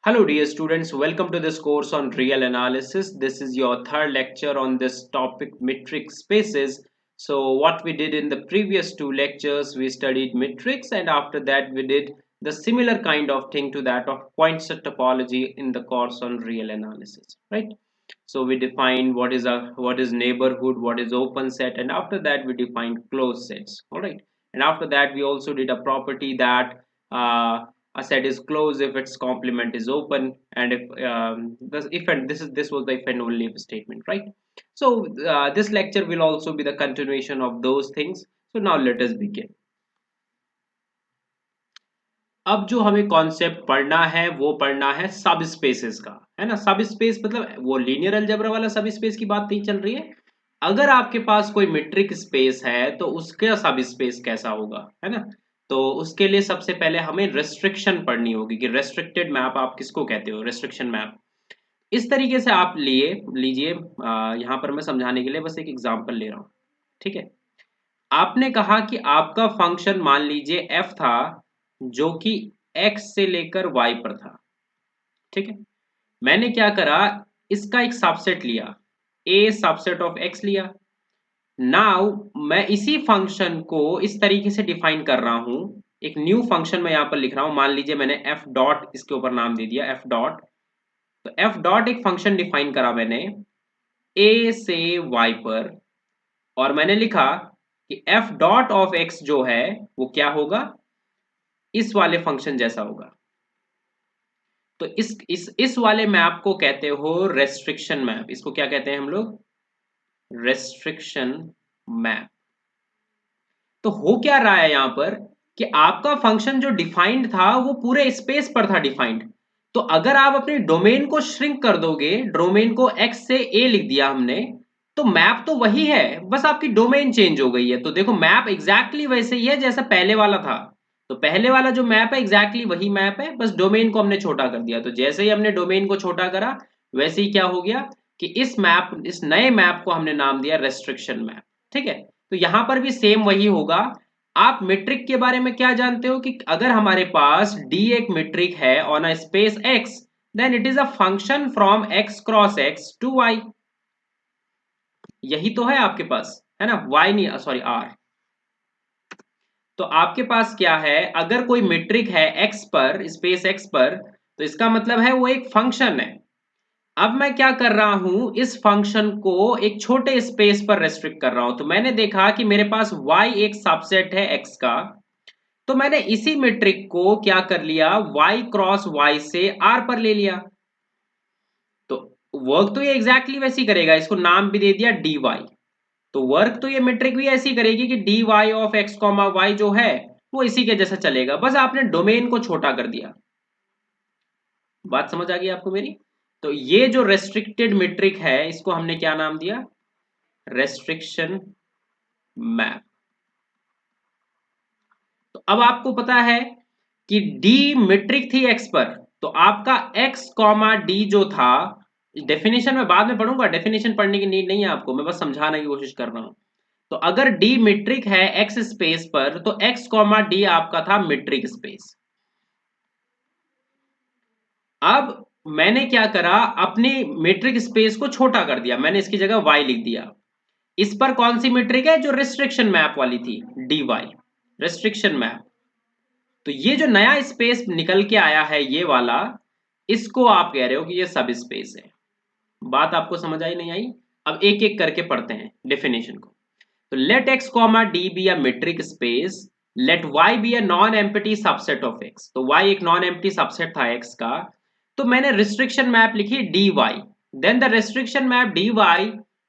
Hello dear students, welcome to this course on real analysis. This is your third lecture on this topic metric spaces. So what we did in the previous two lectures, we studied metrics and after that we did the similar kind of thing to that of point set topology in the course on real analysis, right? So we defined what is neighborhood, what is open set, and after that we defined closed sets, all right? And after that we also did a property that a set is closed if its complement is open, and if and this was the if and only if statement, right? So this lecture will also be the continuation of those things. So now let us begin. अब जो हमें concept पढ़ना है वो पढ़ना है सब spaces का, है ना? सब स्पेस मतलब वो लीनियर अलजेब्रा वाला सब स्पेस की बात नहीं चल रही है। अगर आपके पास कोई मीट्रिक स्पेस है तो उसका सब स्पेस कैसा होगा, है ना? तो उसके लिए सबसे पहले हमें रेस्ट्रिक्शन पढ़नी होगी कि रेस्ट्रिक्टेड मैप आप किसको कहते हो, रेस्ट्रिक्शन मैप। इस तरीके से आप लीजिए, यहाँ पर मैं समझाने के लिए बस एक एग्जांपल ले रहा हूँ, ठीक है? आपने कहा कि आपका फंक्शन मान लीजिए f था जो कि x से लेकर y पर था, ठीक है? मैंने क्या करा, इसका एक सबसेट लिया, a सबसेट ऑफ x लिया। नाउ मैं इसी फंक्शन को इस तरीके से डिफाइन कर रहा हूं, एक न्यू फंक्शन मैं यहां पर लिख रहा हूं। मान लीजिए मैंने f डॉट इसके ऊपर नाम दे दिया f डॉट। तो f डॉट एक फंक्शन डिफाइन करा मैंने a से y पर, और मैंने लिखा कि f डॉट ऑफ x जो है वो क्या होगा, इस वाले फंक्शन जैसा होगा। तो इस वाले मैप को कहते हो रेस्ट्रिक्शन मैप। इसको क्या कहते हैं हम लोग? Restriction map. तो हो क्या रहा है यहां पर कि आपका फंक्शन जो डिफाइंड था वो पूरे स्पेस पर था डिफाइंड। तो अगर आप अपने डोमेन को श्रिंक कर दोगे, डोमेन को x से a लिख दिया हमने, तो मैप तो वही है, बस आपकी डोमेन चेंज हो गई है। तो देखो मैप एग्जैक्टली वैसे ही है जैसा पहले वाला था। तो पहले वाला जो मैप है एग्जैक्टली वही मैप है, बस डोमेन को हमने छोटा कर दिया। तो जैसे ही हमने डोमेन को छोटा करा वैसे ही क्या हो गया कि इस नए मैप को हमने नाम दिया रेस्ट्रिक्शन मैप, ठीक है? तो यहां पर भी सेम वही होगा। आप मीट्रिक के बारे में क्या जानते हो कि अगर हमारे पास d एक मीट्रिक है on a space x, then it is a function from x cross x to y। यही तो है आपके पास, है ना? y नहीं, सॉरी r। तो आपके पास क्या है, अगर कोई मीट्रिक है x पर, स्पेस x पर, तो इसका मतलब है वो एक फंक्शन है। अब मैं क्या कर रहा हूं, इस फंक्शन को एक छोटे स्पेस पर रेस्ट्रिक्ट कर रहा हूं। तो मैंने देखा कि मेरे पास y एक सबसेट है x का, तो मैंने इसी मीट्रिक को क्या कर लिया, y क्रॉस y से r पर ले लिया। तो वर्क तो ये एग्जैक्टली वैसी करेगा, इसको नाम भी दे दिया dy। तो वर्क तो ये मीट्रिक भी ऐसी करेगी कि dy of x comma y जो है वो इसी के जैसा चलेगा, बस आपने डोमेन को छोटा कर दिया। बात समझ आ गई आपको मेरी? तो ये जो रेस्ट्रिक्टेड मीट्रिक है इसको हमने क्या नाम दिया, रेस्ट्रिक्शन मैप। तो अब आपको पता है कि d मीट्रिक थी x पर, तो आपका x कॉमा d जो था, डेफिनेशन में बाद में पढ़ूंगा, डेफिनेशन पढ़ने की नीड नहीं है आपको, मैं बस समझाने की कोशिश कर रहा हूं। तो अगर d मीट्रिक है x स्पेस पर, तो x कॉमा d आपका था मीट्रिक स्पेस। अब मैंने क्या करा, अपनी मीट्रिक स्पेस को छोटा कर दिया, मैंने इसकी जगह y लिख दिया। इस पर कौन सी मीट्रिक है, जो रिस्ट्रिक्शन मैप वाली थी, dy, रिस्ट्रिक्शन मैप। तो ये जो नया स्पेस निकल के आया है ये वाला, इसको आप कह रहे हो कि ये सब स्पेस है। बात आपको समझ आई नहीं आई? अब एक एक करके पढ़ते हैं डेफिनेशन को। तो let x comma d be a metric space, let y be a non empty subset of x। तो y एक नॉन एम्प्टी सबसेट था x का, तो मैंने रिस्ट्रिक्शन मैप लिखी dy, then the restriction map dy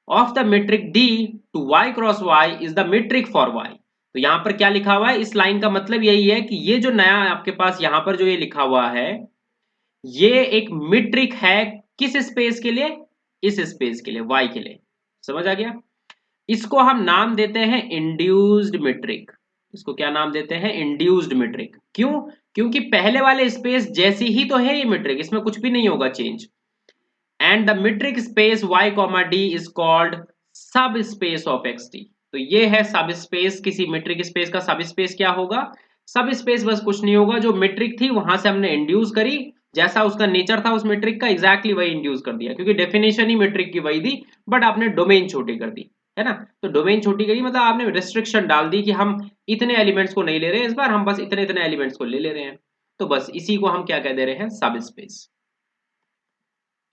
of the metric d to y cross y is the metric for y। तो यहां पर क्या लिखा हुआ है, इस लाइन का मतलब यही है कि ये जो नया आपके पास यहां पर जो ये लिखा हुआ है, ये एक मीट्रिक है किस स्पेस के लिए, इस स्पेस के लिए, y के लिए। समझ आ गया? इसको हम नाम देते हैं इंड्यूस्ड मीट्रिक। इसको क्या नाम देते हैं, इंड्यूस्ड मीट्रिक। क्यों? क्योंकि पहले वाले स्पेस जैसी ही तो है ये मीट्रिक, इसमें कुछ भी नहीं होगा change. And the metric space y comma D is called सब स्पेस ऑफ एक्स टी। तो ये है सब स्पेस, किसी मीट्रिक स्पेस का सब स्पेस क्या होगा, सब स्पेस बस कुछ नहीं होगा, जो मीट्रिक थी वहां से हमने इंड्यूस करी, जैसा उसका नेचर था उस मेट्रिक का एग्जैक्टली वही इंड्यूस कर दिया, क्योंकि डेफिनेशन ही मेट्रिक की वही दी, बट आपने डोमेन छोटी कर दी, है ना। तो डोमेन छोटी करी मतलब आपने रिस्ट्रिक्शन डाल दी कि हम इतने एलिमेंट्स को नहीं ले रहे इस बार, हम बस इतने इतने एलिमेंट्स को ले रहे हैं। तो बस इसी को हम क्या कह दे रहे हैं, सब स्पेस।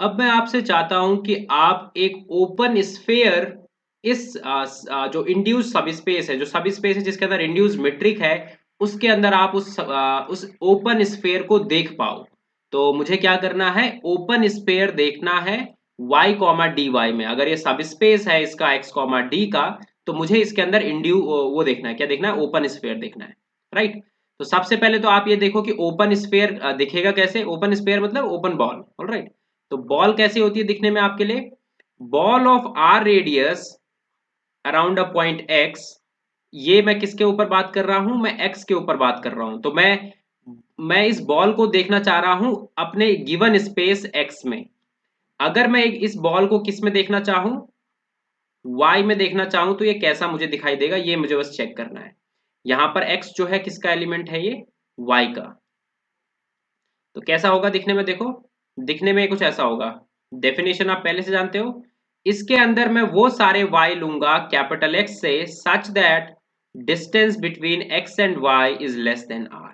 अब मैं आपसे चाहता हूं कि आप एक ओपन स्फेयर, इस जो इंड्यूस सब स्पेस है, जो सब स्पेस है जिसके अंदर इंड्यूस मेट्रिक है, उसके अंदर आप उस ओपन स्फेयर को देख पाओ। तो मुझे क्या करना है, ओपन स्फेयर देखना है y कॉमा डी वाई में। अगर ये सब स्पेस है इसका x कॉमा डी का, तो मुझे इसके अंदर इंड्यू वो देखना है, क्या देखना है, ओपन स्फेयर देखना है, राइट। तो सबसे पहले तो आप ये देखो कि ओपन स्फेयर दिखेगा कैसे। ओपन स्फेयर मतलब ओपन बॉल, ऑलराइट। तो बॉल कैसी होती है दिखने में आपके लिए, ball of r radius around a point x. ये मैं किसके ऊपर बात कर रहा हूं, मैं एक्स के ऊपर बात कर रहा हूं। तो मैं इस बॉल को देखना चाह रहा हूं अपने गिवन स्पेस एक्स में। अगर मैं इस बॉल को किस में देखना चाहूं, वाई में देखना चाहूं, तो ये कैसा मुझे दिखाई देगा, ये मुझे बस चेक करना है। यहां पर एक्स जो है किसका एलिमेंट है, ये वाई का। तो कैसा होगा दिखने में, देखो दिखने में कुछ ऐसा होगा। डेफिनेशन आप पहले से जानते हो। इसके अंदर मैं वो सारे y लूंगा कैपिटल X से, such that distance between x and y is less than r,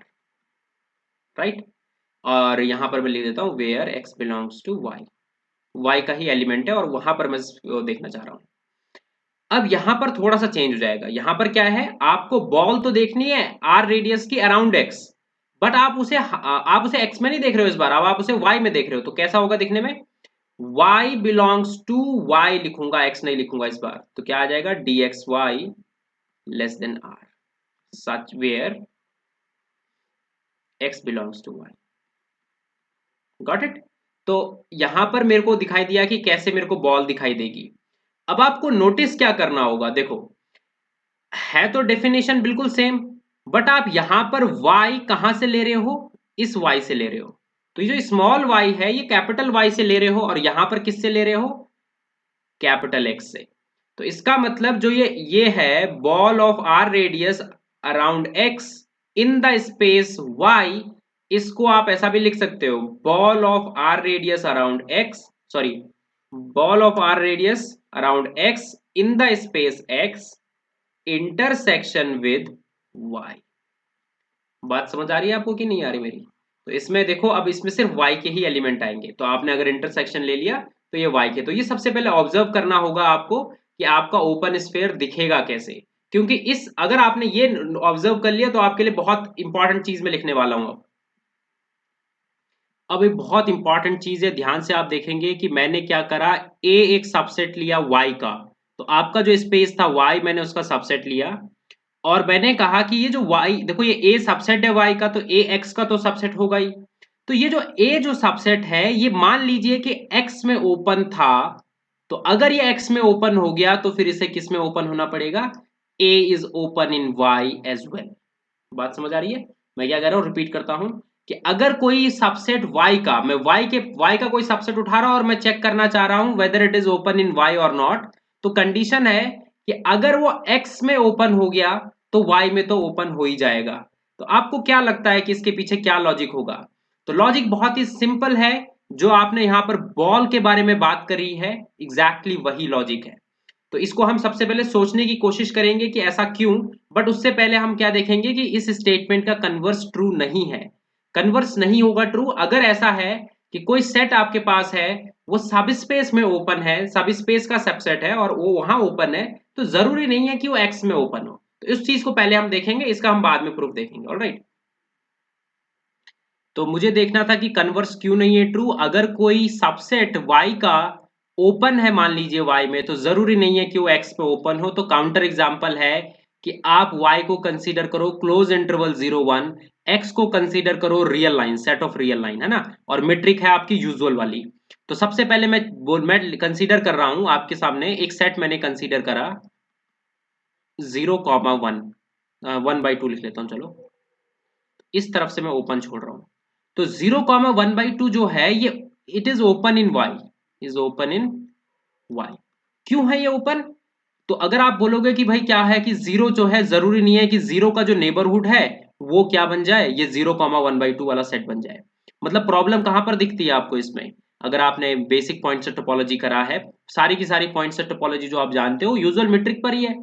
right. और यहां पर मैं लिख देता हूं where x belongs to y, y का ही एलिमेंट है और वहां पर मैं देखना चाह रहा हूं। अब यहां पर थोड़ा सा चेंज हो जाएगा। यहां पर क्या है, आपको बॉल तो देखनी है आर रेडियस की अराउंड एक्स, बट आप उसे एक्स में नहीं देख रहे हो इस बार, अब आप उसे वाई में देख रहे हो। तो कैसा होगा दिखने में, y बिलोंग्स टू y लिखूंगा, x नहीं लिखूंगा इस बार। तो क्या आ जाएगा, dxy less than r, such where x belongs to y। Got it. तो यहां पर मेरे को दिखाई दिया कि कैसे मेरे को बॉल दिखाई देगी। अब आपको नोटिस क्या करना होगा, देखो है तो डेफिनेशन बिल्कुल सेम, बट आप यहां पर y कहां से ले रहे हो, इस y से ले रहे हो। तो ये जो स्मॉल y है ये कैपिटल Y से ले रहे हो, और यहां पर किससे ले रहे हो, कैपिटल X से। तो इसका मतलब जो ये है ball of r radius around x in the space y, इसको आप ऐसा भी लिख सकते हो, ball of r radius around x, sorry, ball of r radius around x in the space x intersection with y। बात समझ आ रही है आपको कि नहीं आ रही मेरी। तो इसमें देखो अब इसमें सिर्फ y के ही एलिमेंट आएंगे, तो आपने अगर इंटरसेक्शन ले लिया तो ये y के। तो ये सबसे पहले ऑब्जर्व करना होगा आपको कि आपका ओपन स्फेयर दिखेगा कैसे, क्योंकि इस अगर आपने ये ऑब्जर्व कर लिया तो आपके लिए बहुत इंपॉर्टेंट चीज में लिखने वाला हूं। अब एक बहुत इंपॉर्टेंट चीज है, ध्यान से आप देखेंगे कि मैंने क्या करा, a एक सबसेट लिया y का। तो आपका जो स्पेस था y, मैंने उसका सबसेट लिया, और मैंने कहा कि ये जो y, देखो ये a सबसेट है y का, तो a x का तो सबसेट होगा ही। तो ये जो a जो सबसेट है ये मान लीजिए कि x में ओपन था, तो अगर ये x में ओपन हो गया तो फिर इसे किस में ओपन होना पड़ेगा, a is open in y as well. बात समझ आ रही है। मैं क्या कह रहा हूं, रिपीट करता हूं कि अगर कोई सबसेट y का, मैं y का कोई सबसेट उठा रहा हूं और मैं चेक करना चाह रहा हूं whether it is open in y और नॉट, तो कंडीशन है कि अगर वो x में ओपन हो गया तो y में तो ओपन हो ही जाएगा। तो आपको क्या लगता है कि इसके पीछे क्या लॉजिक होगा। तो लॉजिक बहुत ही सिंपल है, जो आपने यहां पर बॉल के बारे में बात करी है एग्जैक्टली वही लॉजिक है। तो इसको हम सबसे पहले सोचने की कोशिश करेंगे कि ऐसा क्यों, बट उससे पहले हम क्या देखेंगे कि इस स्टेटमेंट का कन्वर्स ट्रू नहीं है। कन्वर्स नहीं होगा ट्रू अगर ऐसा है कि कोई सेट आपके पास है, वो सब स्पेस में ओपन है, सब स्पेस का सबसेट है और वो वहां ओपन है, तो जरूरी नहीं है कि वो एक्स में ओपन हो। तो इस चीज को पहले हम देखेंगे, इसका हम बाद में प्रूफ देखेंगे, ऑलराइट। तो मुझे देखना था कि कन्वर्स क्यों नहीं है ट्रू। अगर कोई सबसेट y का ओपन है मान लीजिए y में, तो जरूरी नहीं है कि वो x पे ओपन हो। तो काउंटर एग्जांपल है कि आप y को कंसीडर करो क्लोज इंटरवल 0 1, x को कंसीडर करो real line, set of real line, है ना, और मेट्रिक है आपकी यूजुअल वाली। तो सबसे पहले मैं कंसीडर कर रहा हूं आपके सामने एक सेट, मैंने कंसीडर करा 0 1, 1/2 लिख लेता हूं, चलो इस तरफ से मैं ओपन छोड़ रहा हूं। तो 0 1/2 जो है ये it is open in y, is open in y। क्यों है ये ओपन। तो अगर आप बोलोगे कि भाई क्या है कि जीरो जो है, जरूरी नहीं है कि जीरो का जो नेबरहुड है वो क्या बन जाए, ये 0 1/2 वाला सेट बन जाए। मतलब प्रॉब्लम कहाँ पर दिखती है आपको इसमें? अगर आपने बेसिक पॉइंट से टोपोलॉजी करा है, सारी की सारी पॉइंट से टोपोलॉजी जो आप जानते हो यूजुअल मीट्रिक पर ही है,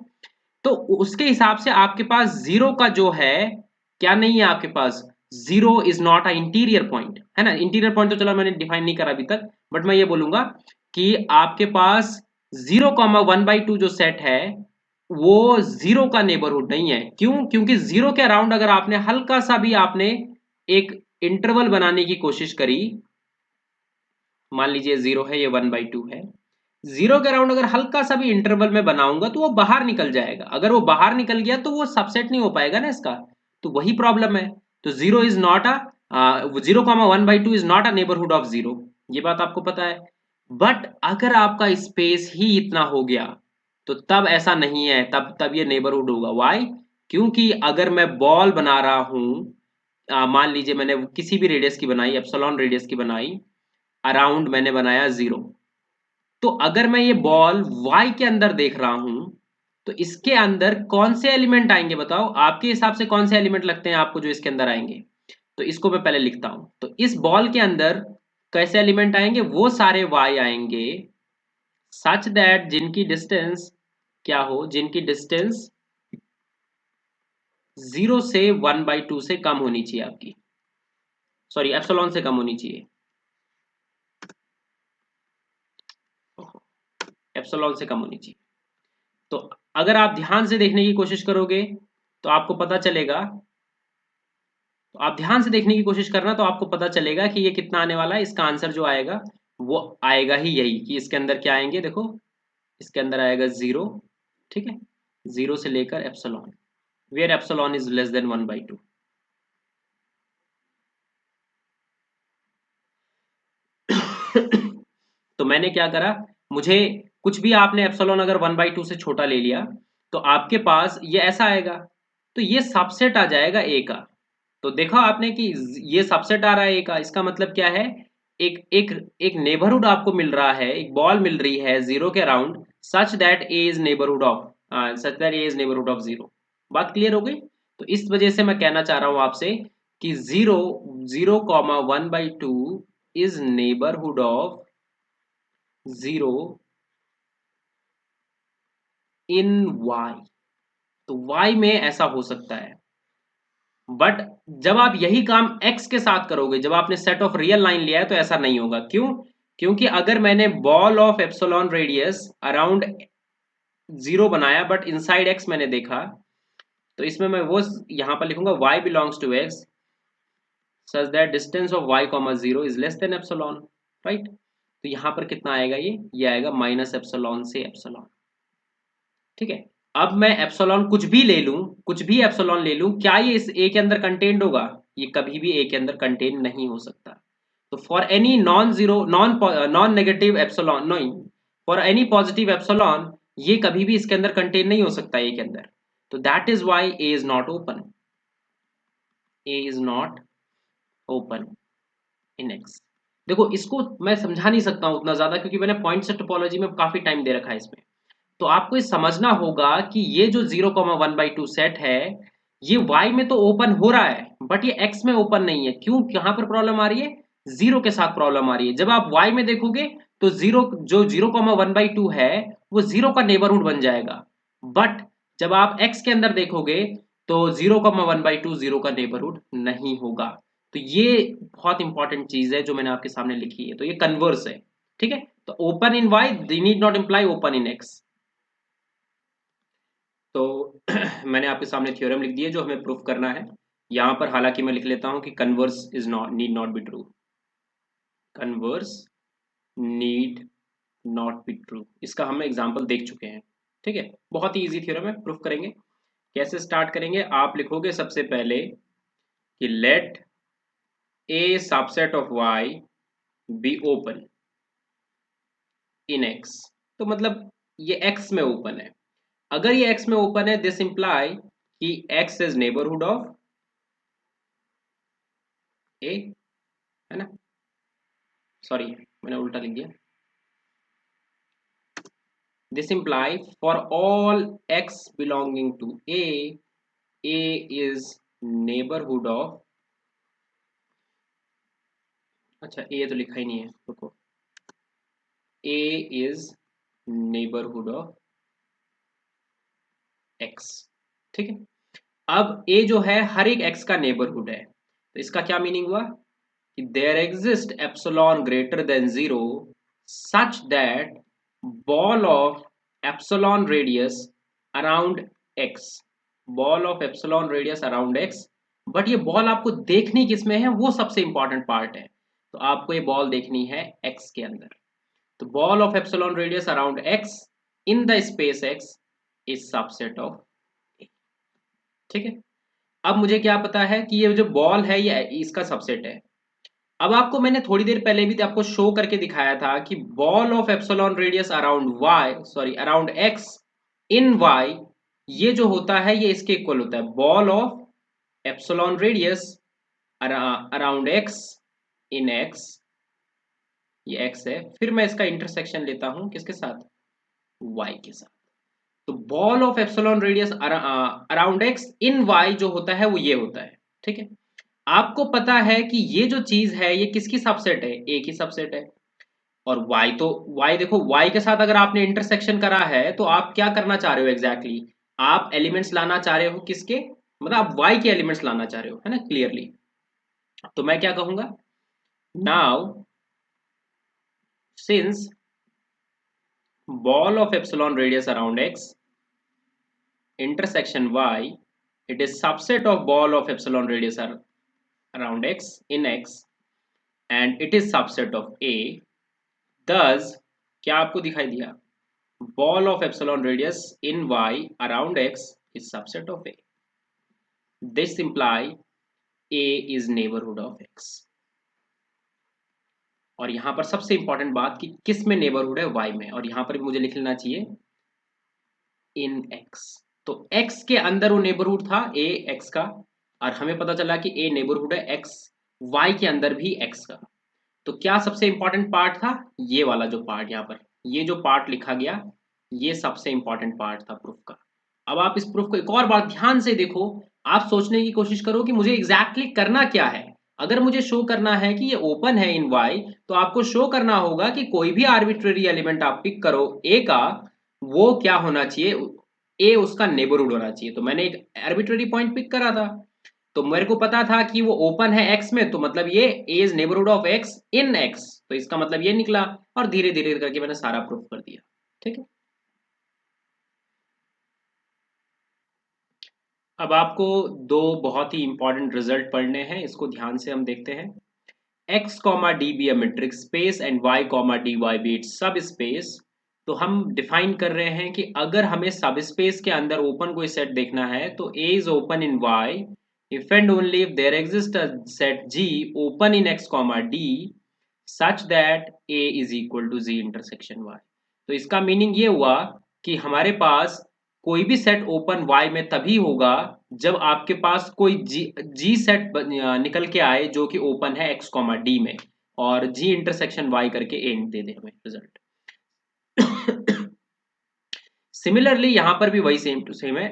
तो उसके हिसाब से आपके पास जीरो का जो है क्या नहीं है आपके पास, zero is not a interior point, है ना। इंटीरियर पॉइंट तो चलो मैंने डिफाइन नहीं करा अभी तक, बट मैं ये बोलूंगा कि आपके पास 0,1/2 जो सेट है वो जीरो का नेबरहुड नहीं है। क्यों? क्योंकि जीरो के अराउंड अगर आपने हल्का सा भी आपने एक इंटरवल बनाने की कोशिश करी, मान लीजिए जीरो है, ये 1/2 है, जीरो के अराउंड अगर हल्का सा भी इंटरवल में बनाऊंगा तो वो बाहर निकल जाएगा। अगर वो बाहर निकल गया तो वो सबसेट नहीं हो पाएगा ना इसका, तो वही प्रॉब्लम है। तो zero is not a 0,1/2 is not a neighbourhood of zero, ये बात आपको पता है। बट अगर आपका स्पेस ही इतना हो गया तो तब ऐसा नहीं है, तब तब ये नेबरहुड होगा। वाई? क्योंकि अगर मैं बॉल बना रहा हूं, मान लीजिए मैंने किसी भी रेडियस की बनाई, एप्सिलॉन रेडियस की बनाई, अराउंड मैंने बनाया जीरो, तो अगर मैं ये बॉल वाई के अंदर देख रहा हूं तो इसके अंदर कौन से एलिमेंट आएंगे बताओ, आपके हिसाब से कौन से एलिमेंट लगते हैं आपको जो इसके अंदर आएंगे? तो इसको मैं पहले लिखता हूं, तो इस बॉल के अंदर कैसे एलिमेंट आएंगे, वो सारे वाई आएंगे सच दैट जिनकी डिस्टेंस क्या हो, जिनकी डिस्टेंस 0 से 1/2 से कम होनी चाहिए आपकी, सॉरी एप्सिलॉन से कम होनी चाहिए, एप्सिलॉन से कम होनी चाहिए। तो अगर आप ध्यान से देखने की कोशिश करोगे तो आपको पता चलेगा, तो आप ध्यान से देखने की कोशिश करना तो आपको पता चलेगा कि ये कितना आने वाला है। इसका आंसर जो आएगा वो आएगा ही यही, कि इसके अंदर क्या आएंगे, देखो इसके अंदर आएगा जीरो, ठीक है, जीरो से लेकर epsilon, where epsilon is less than 1/2। तो मैंने क्या करा, मुझे कुछ भी आपने एप्सिलॉन अगर 1/2 से छोटा ले लिया तो आपके पास ये ऐसा आएगा, तो ये सबसेट आ जाएगा ए का। तो देखा आपने कि ये सबसेट आ रहा है ए का, इसका मतलब क्या है, एक एक एक नेबरहुड आपको मिल रहा है, एक बॉल मिल रही है जीरो के around, such that A is neighbourhood of, such that A is neighbourhood of zero. बात क्लियर हो गई? तो इस वजह से मैं कहना चाह रहा हूं आपसे कि 0,1/2 is neighbourhood of zero in y. तो वाई में ऐसा हो सकता है, बट जब आप यही काम x के साथ करोगे, जब आपने सेट ऑफ रियल लाइन लिया है तो ऐसा नहीं होगा। क्यों? क्योंकि अगर मैंने ball of epsilon radius around zero बनाया बट इनसाइड x मैंने देखा, तो इसमें मैं वो यहां पर लिखूंगा y belongs to x such that distance of y comma zero is less than epsilon, right. तो यहां पर कितना आएगा, ये आएगा माइनस एप्सिलॉन से एप्सिलॉन, ठीक है। अब मैं एप्सिलॉन कुछ भी ले लूं, कुछ भी एप्सिलॉन ले लूं, क्या ये इस ए के अंदर कंटेन्ड होगा? ये कभी भी ए के अंदर कंटेन नहीं हो सकता। तो for any non zero non negative epsilon, नहीं, फॉर एनी पॉजिटिव एप्सिलॉन ये कभी भी इसके अंदर कंटेन नहीं हो सकता ए के अंदर। तो that is why A is not open, A is not open in x. देखो इसको मैं समझा नहीं सकता हूं उतना ज्यादा, क्योंकि मैंने पॉइंट से टोपोलॉजी में काफी टाइम दे रखा है इसमें। तो आपको ये समझना होगा कि ये जो 0,1/2 सेट है ये y में तो ओपन हो रहा है बट ये x में ओपन नहीं है। क्यों? कहां पर प्रॉब्लम आ रही है? जीरो के साथ प्रॉब्लम आ रही है। जब आप y में देखोगे तो जीरो जो 0,1/2 है वो जीरो का नेबरहुड बन जाएगा, बट जब आप x के अंदर देखोगे तो 0,1/2 जीरो का नेबरहुड नहीं होगा। तो ये बहुत इंपॉर्टेंट चीज है जो मैंने आपके सामने लिखी है, तो ये कन्वर्स है, ठीक है। तो open in y need not imply open in x। तो मैंने आपके सामने थ्योरम लिख दिए जो हमें प्रूफ करना है। यहां पर हालांकि मैं लिख लेता हूं कि converse is not need not be true, converse need not be true, इसका हम एग्जांपल देख चुके हैं, ठीक है। बहुत ही इजी थ्योरम है, प्रूफ करेंगे। कैसे स्टार्ट करेंगे, आप लिखोगे सबसे पहले कि let a subset of y be open in x. तो मतलब ये एक्स में ओपन है। अगर ये एक्स में ओपन है दिस इंप्लाई कि x is neighbourhood of A, है ना, सॉरी मैंने उल्टा लिख दिया। This imply for all x belonging to A is neighborhood of अच्छा ए तो लिखा ही नहीं है, रुको। ए इज नेबरहुड ऑफ एक्स, ठीक है। अब ए जो है हर एक एक्स का नेबरहुड है, तो इसका क्या मीनिंग हुआ कि there exist epsilon greater than 0 such that ball of epsilon radius around x, ball of epsilon radius around x. But ये बॉल आपको देखनी किसमें है, वो सबसे इंपॉर्टेंट पार्ट है। तो आपको ये बॉल देखनी है एक्स के अंदर। तो ball of epsilon radius around x in the space x is subset of, ठीक है। अब मुझे क्या पता है कि ये जो बॉल है ये इसका सबसेट है। अब आपको मैंने थोड़ी देर पहले भी आपको शो करके दिखाया था कि ball of epsilon radius around y, sorry around x in y, ये जो होता है ये इसके इक्वल होता है ball of epsilon radius around x in x, ये एक्स है, फिर मैं इसका इंटरसेक्शन लेता हूं किसके साथ, वाई के साथ। तो ball of epsilon radius around x in y जो होता है वो ये होता है, ठीक है। आपको पता है कि ये जो चीज है ये किसकी सबसेट है, ए की सबसेट है। और y तो y देखो, y के साथ अगर आपने इंटरसेक्शन करा है तो आप क्या करना चाह रहे हो एग्जैक्टली आप एलिमेंट्स लाना चाह रहे हो किसके, मतलब आप y के एलिमेंट्स लाना चाह रहे हो, है ना, क्लियरली। तो मैं क्या कहूंगा, now since ball of epsilon radius around x intersection y, it is subset of ball of epsilon radius around x in x and it is subset of a, thus क्या आपको दिखाई दिया, ball of epsilon radius in y around x is subset of a, this imply a is neighborhood of x। और यहां पर सबसे important बात कि किस में नेबरहुड है, y में, और यहां पर भी मुझे लिख लेना चाहिए इन x। तो x के अंदर वो नेबरहुड था a x का, और हमें पता चला कि a नेबरहुड है x y के अंदर भी x का। तो क्या सबसे इंपॉर्टेंट पार्ट था, ये वाला जो पार्ट यहाँ पर, ये जो पार्ट लिखा गया, ये सबसे इंपॉर्टेंट पार्ट था प्रूफ का। अब आप इस प्रूफ को एक और बार ध्यान से देखो, आप सोचने की कोशिश करो कि मुझे एग्जैक्टली करना क्या है। अगर मुझे शो करना है कि ये ओपन है इन y, तो आपको शो करना होगा कि कोई भी आर्बिट्रेरी एलिमेंट आप पिक करो a का, वो क्या होना चाहिए, a उसका नेबरहुड होना चाहिए। तो मैंने एक आर्बिट्रेरी पॉइंट पिक करा था, तो मेरे को पता था कि वो ओपन है x में, तो मतलब ये a is neighbourhood of x in x, तो इसका मतलब ये निकला। और धीरे धीरे करके मैंने सारा प्रूफ कर दिया, ठीक है। अब आपको दो बहुत ही इंपॉर्टेंट रिजल्ट पढ़ने हैं, इसको ध्यान से हम देखते हैं। x comma d be a metric space and y comma d y be its subspace. तो हम डिफाइन कर रहे हैं कि अगर हमें सब स्पेस के अंदर ओपन कोई सेट देखना है तो a is open in y if and only if there exists a set G open in x comma d such that a is equal to z intersection y। तो इसका meaning ये हुआ कि हमारे पास कोई भी सेट ओपन y में तभी होगा जब आपके पास कोई जी सेट निकल के आए जो कि ओपन है x कॉमा डी में, और g इंटरसेक्शन y करके एंड दे दे हमें रिजल्ट। सिमिलरली यहां पर भी वही सेम टू सेम है।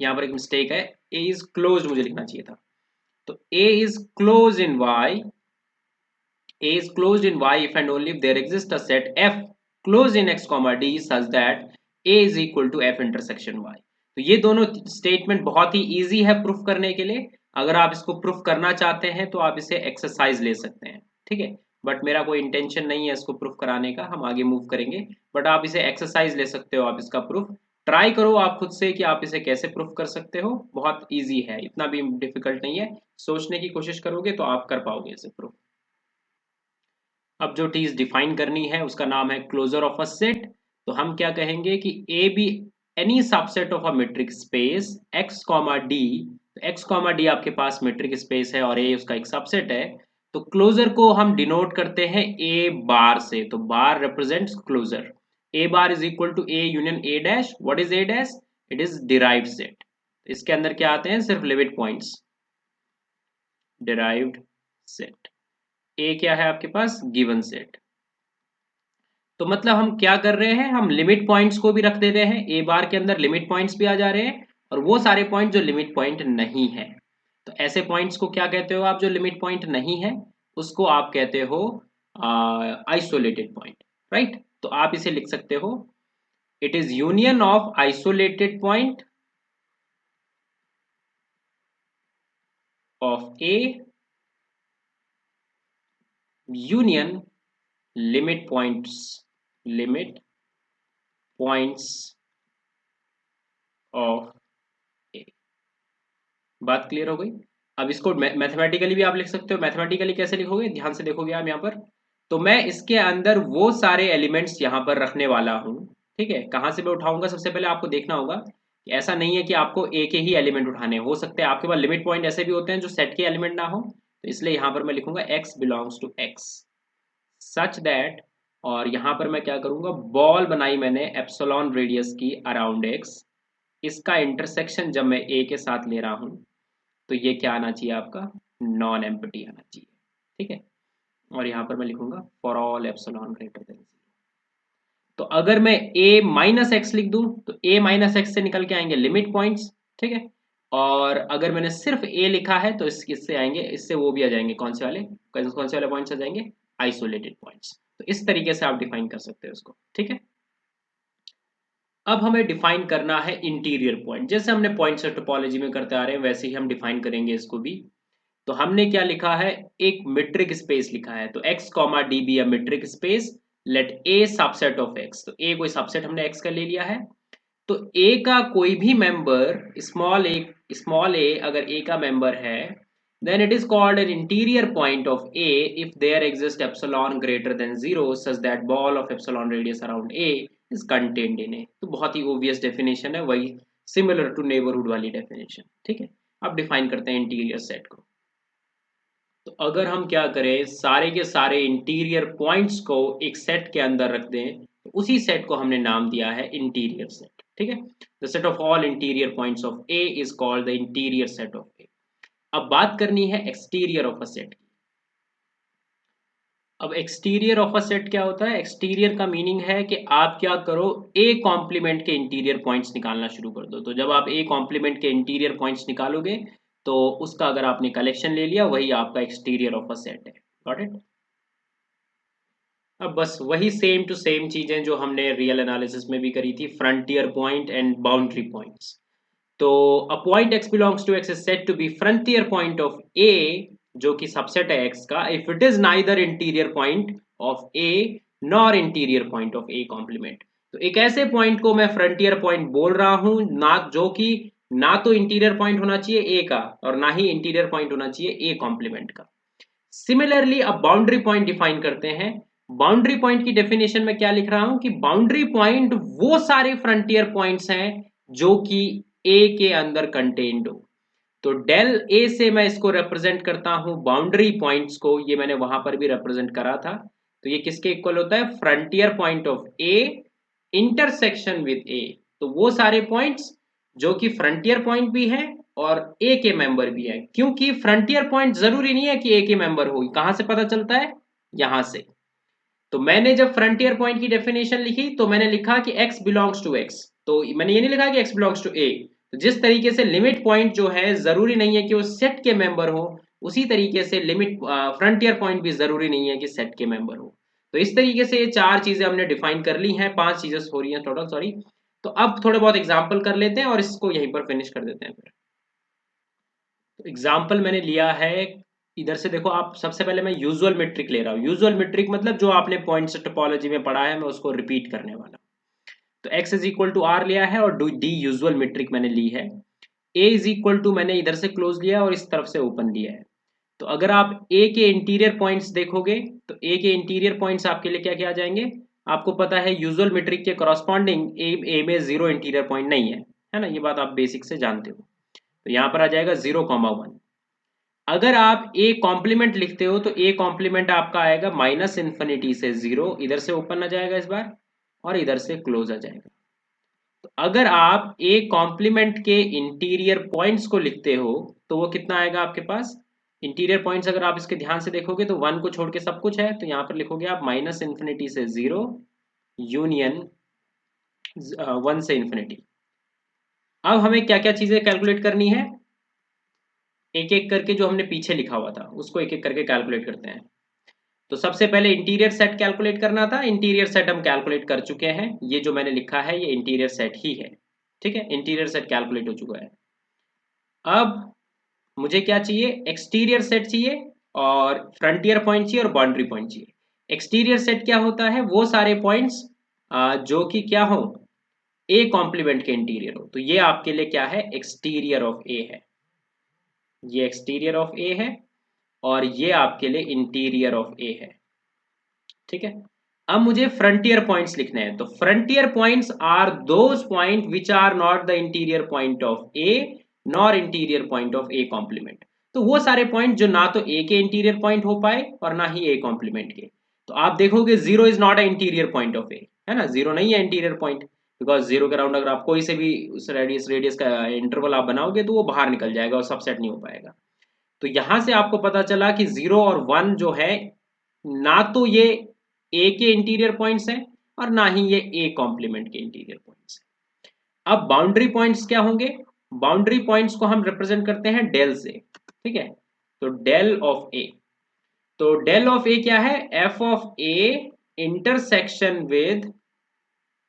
यहां पर एक मिस्टेक है, a इज क्लोज मुझे लिखना चाहिए था। तो a is closed in y, a is closed in y if and only if there exists a set f closed in x comma d such that a is equal to f intersection y। तो ये दोनों statement बहुत ही easy है proof करने के लिए। अगर आप इसको प्रूफ करना चाहते हैं तो आप इसे एक्सरसाइज ले सकते हैं, ठीक है। बट मेरा कोई इंटेंशन नहीं है इसको प्रूफ कराने का, हम आगे मूव करेंगे। बट आप इसे एक्सरसाइज ले सकते हो, आप इसका प्रूफ ट्राई करो आप खुद से कि आप इसे कैसे प्रूफ कर सकते हो। बहुत इजी है, इतना भी डिफिकल्ट नहीं है, सोचने की कोशिश करोगे तो आप कर पाओगे इसे प्रूफ। अब जो चीज डिफाइन करनी है उसका नाम है क्लोजर ऑफ अ सेट। तो हम क्या कहेंगे कि a be any subset of a metric space x comma d, x comma d आपके पास मेट्रिक स्पेस है और ए उसका एक सबसेट है। तो क्लोजर को हम डिनोट करते हैं ए बार से, तो bar represents closure. A bar is equal to A union A dash. What is A dash, it is derived set. इसके अंदर क्या आते हैं, सिर्फ limit points, derived set. A क्या है आपके पास, गिवन सेट। तो मतलब हम क्या कर रहे हैं, हम लिमिट पॉइंट्स को भी रख दे रहे हैं, ए बार के अंदर लिमिट पॉइंट्स भी आ जा रहे हैं और वो सारे पॉइंट जो लिमिट पॉइंट नहीं है। तो ऐसे पॉइंट्स को क्या कहते हो आप, जो लिमिट पॉइंट नहीं है उसको आप कहते हो आइसोलेटेड पॉइंट, राइट। तो आप इसे लिख सकते हो, it is union of isolated point of A union limit points of A. बात क्लियर हो गई। अब इसको मैथमेटिकली भी आप लिख सकते हो। मैथमेटिकली कैसे लिखोगे, ध्यान से देखोगे आप यहाँ पर, तो मैं इसके अंदर वो सारे एलिमेंट्स यहाँ पर रखने वाला हूँ, ठीक है। कहाँ से मैं उठाऊंगा, सबसे पहले आपको देखना होगा कि ऐसा नहीं है कि आपको एक ही एलिमेंट उठाने, हो सकते हैं आपके पास लिमिट पॉइंट ऐसे भी होते हैं जो सेट के एलिमेंट ना हो, तो इसलिए यहाँ पर मैं लिखूंगा x belongs to x such that, और यहाँ पर मैं क्या करूंगा, बॉल बनाई मैंने एप्सिलॉन रेडियस की अराउंड x, इसका इंटरसेक्शन जब मैं a के साथ ले रहा हूँ तो ये क्या आना चाहिए आपका, नॉन एम्प्टी आना चाहिए, ठीक है। और यहाँ पर मैं लिखूंगा for all epsilon greater than 0। तो अगर मैं a माइनस एक्स लिख दूं तो a माइनस एक्स से निकल के आएंगे लिमिट पॉइंट्स, ठीक है। और अगर मैंने सिर्फ a लिखा है तो इससे आएंगे, इससे वो भी आ जाएंगे, कौन से वाले पॉइंट्स आ जाएंगे, आइसोलेटेड पॉइंट्स। तो इस तरीके से आप डिफाइन कर सकते हो उसको, ठीक है। अब हमें डिफाइन करना है इंटीरियर पॉइंट, जैसे हमने पॉइंट्स टोपोलॉजी में करते आ रहे हैं वैसे ही हम डिफाइन करेंगे इसको भी। तो हमने क्या लिखा है, एक मीट्रिक स्पेस लिखा है, तो x comma d be a metric space, let a subset of x, तो a कोई सबसेट हमने x का ले लिया है। तो a का कोई भी मेंबर स्मॉल a अगर a का मेंबर है, then it is called an interior point of a if there exists epsilon greater than 0 such that ball of epsilon radius around a is contained in a। तो बहुत ही obvious definition है, वही similar to neighborhood वाली definition, ठीक है। अब define करते हैं इंटीरियर सेट को। तो अगर हम क्या करें, सारे के सारे इंटीरियर पॉइंट्स को एक सेट के अंदर रख दें, तो उसी सेट को हमने नाम दिया है इंटीरियर सेट, ठीक है। The set of all interior points of A is called the interior set of A. अब बात करनी है एक्सटीरियर ऑफ अ सेट की। अब एक्सटीरियर ऑफ अ सेट क्या होता है, एक्सटीरियर का मीनिंग है कि आप क्या करो, ए कॉम्प्लीमेंट के इंटीरियर पॉइंट्स निकालना शुरू कर दो। तो जब आप ए कॉम्प्लीमेंट के इंटीरियर पॉइंट्स निकालोगे तो उसका अगर आपने कलेक्शन ले लिया, वही आपका एक्सटीरियर ऑफ अ सेट है। Got it. अब बस वही सेम टू सेम चीजें जो हमने रियल एनालिसिस में भी करी थी, frontier point and boundary points. तो a point x belongs to x is said to be frontier point of a, जो कि सबसेट है x का, if it is neither interior point of a nor interior point of a complement. तो एक ऐसे point को मैं frontier point बोल रहा हूं ना, जो कि ना तो इंटीरियर पॉइंट होना चाहिए a का और ना ही इंटीरियर पॉइंट होना चाहिए a कॉम्प्लीमेंट का। सिमिलरली अब बाउंड्री पॉइंट डिफाइन करते हैं। बाउंड्री पॉइंट की डेफिनेशन में क्या लिख रहा हूं कि बाउंड्री पॉइंट वो सारे फ्रंटियर पॉइंट्स हैं जो कि ए के अंदर कंटेन्ड हो। तो डेल ए से मैं इसको रिप्रेजेंट करता हूं बाउंड्री पॉइंट्स को, ये मैंने वहां पर भी रिप्रेजेंट करा था। तो ये किसके इक्वल होता है, frontier point of A intersection with A. तो वो सारे पॉइंट्स जो कि फ्रंटियर पॉइंट भी है और ए के मेंबर भी है, क्योंकि फ्रंटियर पॉइंट जरूरी नहीं है कि ए के मेंबर हो। कहां से पता चलता है, यहां से। तो मैंने जब फ्रंटियर पॉइंट की डेफिनेशन लिखी तो मैंने लिखा कि x बिलोंग्स टू x, तो मैंने ये नहीं लिखा कि x बिलोंग्स टू a। तो जिस तरीके से लिमिट पॉइंट जो है जरूरी नहीं है कि वो सेट के मेंबर हो, उसी तरीके से लिमिट फ्रंटियर पॉइंट भी जरूरी नहीं है कि सेट के मेंबर हो। तो इस तरीके से ये चार चीजें हमने डिफाइन कर ली हैं, पांच चीजें हो रही हैं टोटल, सॉरी। तो अब थोड़े बहुत एग्जाम्पल कर लेते हैं और इसको यहीं पर फिनिश कर देते हैं फिर। तो एग्जाम्पल मैंने लिया है, इधर से देखो आप, सबसे पहले मैं यूजुअल मेट्रिक ले रहा हूँ। यूजुअल मेट्रिक मतलब जो आपने पॉइंट्स टोपोलॉजी में पढ़ा है, मैं उसको रिपीट करने वाला हूँ। तो x is equal to r लिया है और डी यूजुअल मेट्रिक मैंने ली है। a इज इक्वल टू मैंने इधर से क्लोज लिया और इस तरफ से ओपन लिया है। तो अगर आप a के इंटीरियर पॉइंट्स देखोगे तो a के इंटीरियर पॉइंट्स आपके लिए क्या क्या आ जाएंगे, आपको पता है यूजुअल मेट्रिक के करस्पॉन्डिंग a में जीरो इंटीरियर पॉइंट नहीं है ना, ये बात आप बेसिक से जानते हो। तो यहाँ पर आ जाएगा 0,1। अगर आप a कॉम्प्लीमेंट लिखते हो तो a कॉम्प्लीमेंट आपका आएगा माइनस इन्फिनिटी से 0, इधर से ओपन आ जाएगा इस बार और इधर से क्लोज आ जाएगा। तो अगर आप a कॉम्प्लीमेंट के इंटीरियर पॉइंट्स को लिखते हो तो वो कितना आएगा आपके पास, इंटीरियर पॉइंट्स अगर आप इसके ध्यान से देखोगे तो 1 को छोड़ के सब कुछ है, तो यहाँ पर लिखोगे आप माइनस इन्फिनिटी से 0 यूनियन 1 से इन्फिनिटी। अब हमें क्या क्या चीजें कैलकुलेट करनी है, एक एक करके जो हमने पीछे लिखा हुआ था उसको एक एक करके कैलकुलेट करते हैं। तो सबसे पहले इंटीरियर सेट कैलकुलेट करना था, इंटीरियर सेट हम कैलकुलेट कर चुके हैं, ये जो मैंने लिखा है ये इंटीरियर सेट ही है, ठीक है, इंटीरियर सेट कैलकुलेट हो चुका है। अब मुझे क्या चाहिए, एक्सटीरियर सेट चाहिए और फ्रंटियर पॉइंट चाहिए और बाउंड्री पॉइंट चाहिए। एक्सटीरियर सेट क्या होता है, वो सारे पॉइंट्स जो कि क्या हो, ए कॉम्प्लीमेंट के इंटीरियर हो, तो ये आपके लिए क्या है, एक्सटीरियर ऑफ ए है, ये एक्सटीरियर ऑफ ए है और ये आपके लिए इंटीरियर ऑफ ए है, ठीक है। अब मुझे फ्रंटियर पॉइंट्स लिखने हैं, तो frontier points are those point which are not the interior point of a nor interior point of a complement. तो वो सारे पॉइंट जो ना तो ए के इंटीरियर पॉइंट हो पाए और ना ही ए कॉम्प्लीमेंट के। तो आप देखोगे zero is not a interior point of A, है ना, जीरो नहीं है इंटीरियर पॉइंट, बिकॉज जीरो के राउंड अगर आप कोई से भी उस रेडियस का इंटरवल आप बनाओगे तो वो बाहर निकल जाएगा और सबसेट नहीं हो पाएगा। तो यहां से आपको पता चला कि 0 और 1 जो है ना तो ये ए के इंटीरियर पॉइंट्स हैं और ना ही ये ए कॉम्प्लीमेंट के इंटीरियर पॉइंट्स हैं। अब बाउंड्री पॉइंट्स क्या होंगे, बाउंड्री पॉइंट्स को हम रिप्रेजेंट करते हैं डेल से, ठीक है। तो डेल ऑफ ए, तो डेल ऑफ ए क्या है, F of A intersection with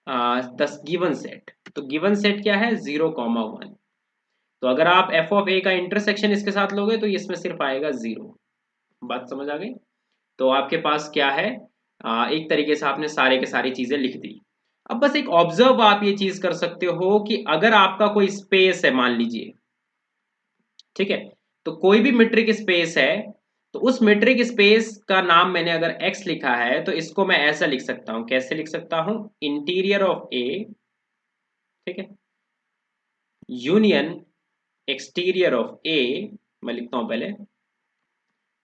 the given set. तो गिवन सेट क्या है, 0,1। तो अगर आप एफ ऑफ ए का इंटरसेक्शन इसके साथ लोगे तो इसमें सिर्फ आएगा 0। बात समझ आ गई। तो आपके पास क्या है, एक तरीके से आपने सारे के सारी चीजें लिख दी। अब बस एक ऑब्जर्व आप ये चीज कर सकते हो कि अगर आपका कोई स्पेस है मान लीजिए, ठीक है, तो कोई भी मीट्रिक स्पेस है, तो उस मीट्रिक स्पेस का नाम मैंने अगर x लिखा है तो इसको मैं ऐसा लिख सकता हूं, कैसे लिख सकता हूं, इंटीरियर ऑफ ए, ठीक है, यूनियन एक्सटीरियर ऑफ ए, मैं लिखता हूं पहले।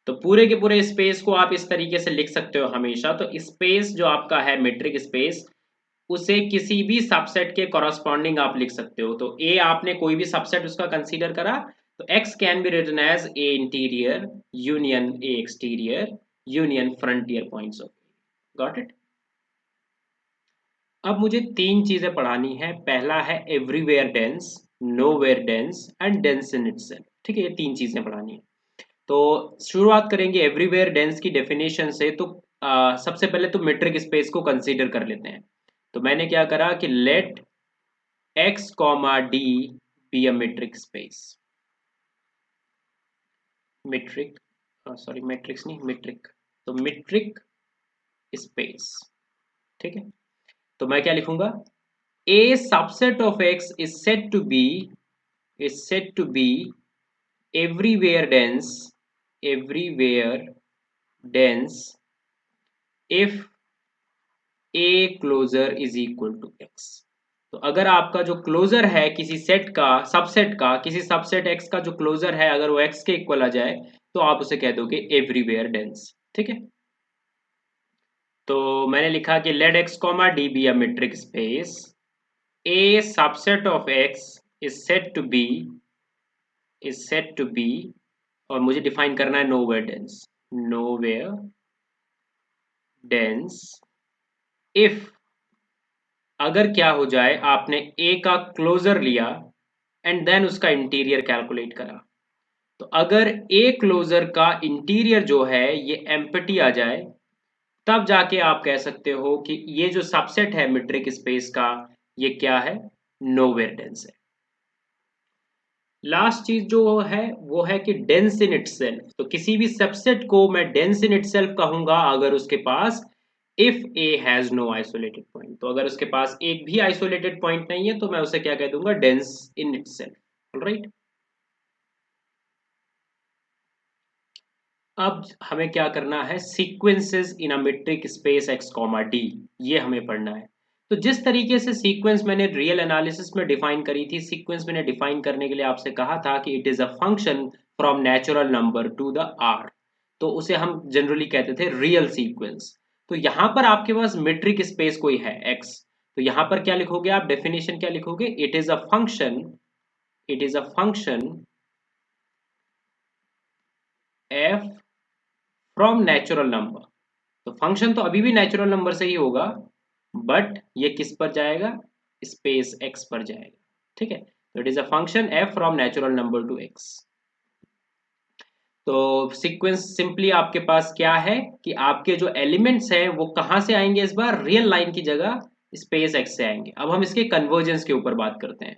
तो पूरे के पूरे स्पेस को आप इस तरीके से लिख सकते हो हमेशा। तो स्पेस जो आपका है मीट्रिक स्पेस, उसे किसी भी सबसेट के कॉरस्पॉन्डिंग आप लिख सकते हो। तो ए आपने कोई भी सबसेट उसका कंसीडर करा, तो x can be written as a interior union a exterior union frontier points of, got it. अब मुझे तीन चीजें पढ़ानी है, पहला है everywhere dense, nowhere dense and dense in itself, ठीक है, ये तीन चीजें पढ़ानी है। तो शुरुआत करेंगे एवरीवेयर डेंस की डेफिनेशन से। तो सबसे पहले तो मीट्रिक स्पेस को कंसीडर कर लेते हैं। तो मैंने क्या करा कि let x comma d be a metric space, metric, sorry matrix नहीं मीट्रिक, तो मीट्रिक स्पेस, ठीक है। तो मैं क्या लिखूंगा, a subset of x is said to be everywhere dense, everywhere dense if A closure is equal to X. तो अगर आपका जो क्लोजर है किसी सेट का, सबसेट का, किसी सबसेट एक्स का जो क्लोजर है अगर वो एक्स के इक्वल आ जाए तो आप उसे कह दोगे एवरीवेयर डेंस, ठीक है। तो मैंने लिखा कि let x comma d be a metric space, a subset of x is said to be, और मुझे डिफाइन करना है nowhere dense, nowhere dense if, अगर क्या हो जाए आपने ए का क्लोजर लिया एंड देन उसका इंटीरियर कैलकुलेट करा। तो अगर ए क्लोजर का इंटीरियर जो है ये एम्प्टी आ जाए, तब जाके आप कह सकते हो कि ये जो सबसेट है मीट्रिक स्पेस का ये क्या है, नोवेयर डेंस है। लास्ट चीज जो है वो है कि डेंस इन इटसेल्फ। तो किसी भी सबसेट को मैं डेंस इन इटसेल्फ कहूंगा अगर उसके पास if A has no isolated point. तो अगर उसके पास एक भी आइसोलेटेड पॉइंट नहीं है तो मैं उसे क्या कह दूंगा, डेंस इन इटसेल्फ, ऑलराइट। अब हमें क्या करना है, sequences in a metric space x comma d, ये हमें पढ़ना है। तो जिस तरीके से सीक्वेंस मैंने रियल एनालिसिस में डिफाइन करी थी, सीक्वेंस मैंने डिफाइन करने के लिए आपसे कहा था कि it is a function from natural number to the r, तो उसे हम जनरली कहते थे रियल सीक्वेंस। तो यहां पर आपके पास मीट्रिक स्पेस कोई है एक्स, तो यहां पर क्या लिखोगे आप, डेफिनेशन क्या लिखोगे, it is a function, it is a function F from natural number. तो फंक्शन तो अभी भी नेचुरल नंबर से ही होगा, बट ये किस पर जाएगा, स्पेस एक्स पर जाएगा, ठीक है। तो it is a function F from natural number to X. तो सीक्वेंस सिंपली आपके पास क्या है कि आपके जो एलिमेंट्स हैं वो कहाँ से आएंगे, इस बार रियल लाइन की जगह स्पेस एक्स से आएंगे। अब हम इसके कन्वर्जेंस के ऊपर बात करते हैं।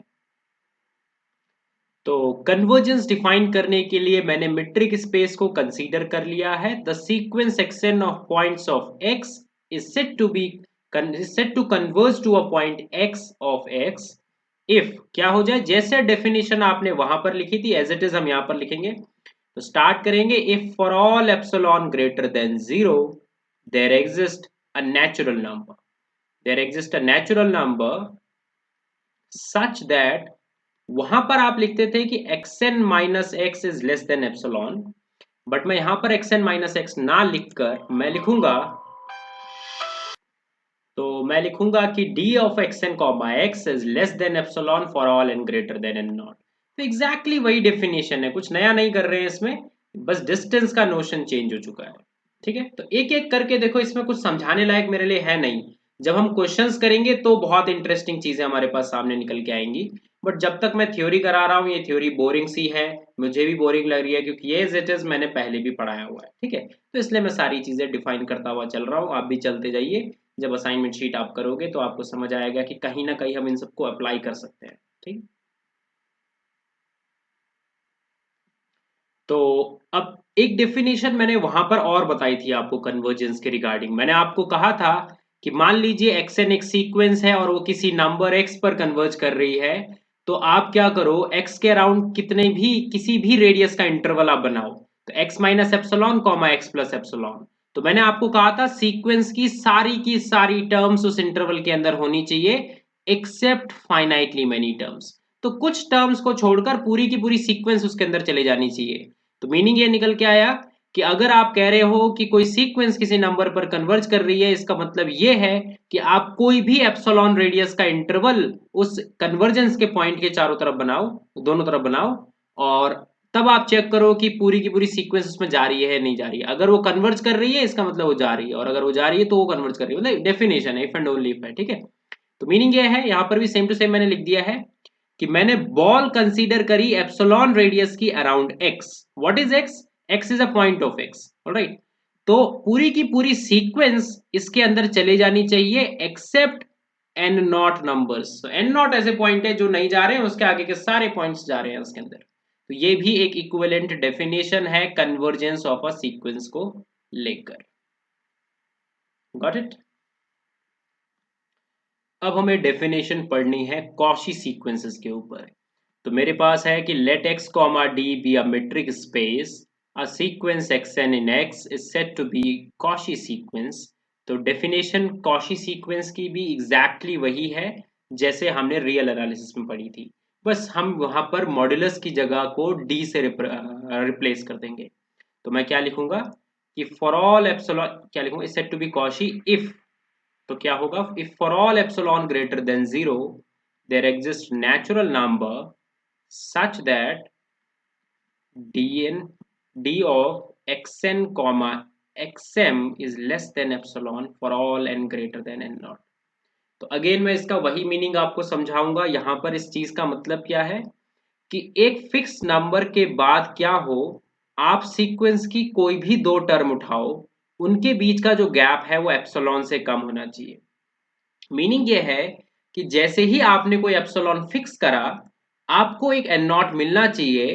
तो कन्वर्जेंस डिफाइन करने के लिए मैंने मीट्रिक स्पेस को कंसीडर कर लिया है। The sequence x n of points of x is said to be said to converge to a point x of x if क्या हो जाए, जैसे डेफिनेशन आपने वहां पर लिखी थी एज इट इज हम यहां पर लिखेंगे। तो स्टार्ट करेंगे, if for all epsilon greater than zero there exist a natural number, there exist a natural number such that, वहां पर आप लिखते थे कि xn minus x is less than epsilon, but मैं यहां पर xn माइनस एक्स ना लिखकर मैं लिखूंगा, तो मैं लिखूंगा कि d of xn comma x is less than epsilon for all n greater than n naught. तो एग्जैक्टली वही डेफिनेशन है, कुछ नया नहीं कर रहे हैं इसमें, बस डिस्टेंस का नोशन चेंज हो चुका है। ठीक है, तो एक एक करके देखो, इसमें कुछ समझाने लायक मेरे लिए है नहीं। जब हम क्वेश्चंस करेंगे तो बहुत इंटरेस्टिंग चीजें हमारे पास सामने निकल के आएंगी, बट जब तक मैं थ्योरी करा रहा हूँ ये थ्योरी बोरिंग सी है, मुझे भी बोरिंग लग रही है क्योंकि ये एज इट इज मैंने पहले भी पढ़ाया हुआ है। ठीक है, तो इसलिए मैं सारी चीजें डिफाइन करता हुआ चल रहा हूँ, आप भी चलते जाइए। जब असाइनमेंट शीट आप करोगे तो आपको समझ आएगा कि कहीं ना कहीं हम इन सबको अप्लाई कर सकते हैं। ठीक, तो अब एक डेफिनेशन मैंने वहां पर और बताई थी आपको कन्वर्जेंस के रिगार्डिंग। मैंने आपको कहा था कि मान लीजिए एक्स एन एक सीक्वेंस है और वो किसी नंबर एक्स पर कन्वर्ज कर रही है, तो आप क्या करो, एक्स के अराउंड कितने भी किसी भी रेडियस का इंटरवल आप बनाओ, तो x minus epsilon comma x plus epsilon. तो मैंने आपको कहा था सीक्वेंस की सारी टर्म्स उस इंटरवल के अंदर होनी चाहिए एक्सेप्ट फाइनाइटली मेनी टर्म्स। तो कुछ टर्म्स को छोड़कर पूरी की पूरी सीक्वेंस उसके अंदर चले जानी चाहिए। तो मीनिंग ये निकल के आया कि अगर आप कह रहे हो कि कोई सीक्वेंस किसी नंबर पर कन्वर्ज कर रही है, इसका मतलब ये है कि आप कोई भी एप्सिलॉन रेडियस का इंटरवल उस कन्वर्जेंस के पॉइंट के चारों तरफ बनाओ, दोनों तरफ बनाओ, और तब आप चेक करो कि पूरी की पूरी सीक्वेंस उसमें जा रही है नहीं जा रही है। अगर वो कन्वर्ज कर रही है इसका मतलब वो जा रही है, और अगर वो जा रही है तो वो कन्वर्ज कर रही है, मतलब डेफिनेशन है, इफ एंड ओनली इफ है। ठीक है, तो मीनिंग ये है, यहां पर भी सेम टू सेम मैंने लिख दिया है कि मैंने बॉल कंसीडर करी एप्सिलॉन रेडियस की around x. What is x? X is a point of x, alright. तो पूरी की पूरी सीक्वेंस इसके अंदर चले जानी चाहिए except n naught numbers. N naught ऐसे पॉइंट है जो नहीं जा रहे हैं, उसके आगे के सारे पॉइंट्स जा रहे हैं उसके अंदर। तो ये भी एक इक्विवेलेंट डेफिनेशन है कन्वर्जेंस ऑफ अ सीक्वेंस को लेकर। Got it? अब हमें डेफिनेशन पढ़नी है कॉशी सीक्वेंसेस के ऊपर। तो मेरे पास है कि let x comma d be a metric space, a sequence x n in x is said to be Cauchy sequence. तो डेफिनेशन कॉशी सीक्वेंस की भी एग्जैक्टली वही है जैसे हमने रियल एनालिसिस में पढ़ी थी, बस हम वहां पर मॉड्यूलस की जगह को डी से रिप्लेस कर देंगे। तो मैं क्या लिखूंगा कि फॉर ऑल एप्सिलॉन, क्या लिखूंगा, is said to be Cauchy if, तो क्या होगा, if for all epsilon greater than zero there exist natural number such that dn d of xn comma xm is less than epsilon for all n greater than n naught। तो again मैं इसका वही meaning आपको समझाऊंगा। यहां पर इस चीज का मतलब क्या है कि एक फिक्स नंबर के बाद क्या हो, आप सीक्वेंस की कोई भी दो टर्म उठाओ, उनके बीच का जो गैप है वो एप्सिलॉन से कम होना चाहिए। मीनिंग ये है कि जैसे ही आपने कोई एप्सिलॉन फिक्स करा, आपको एक एन नॉट मिलना चाहिए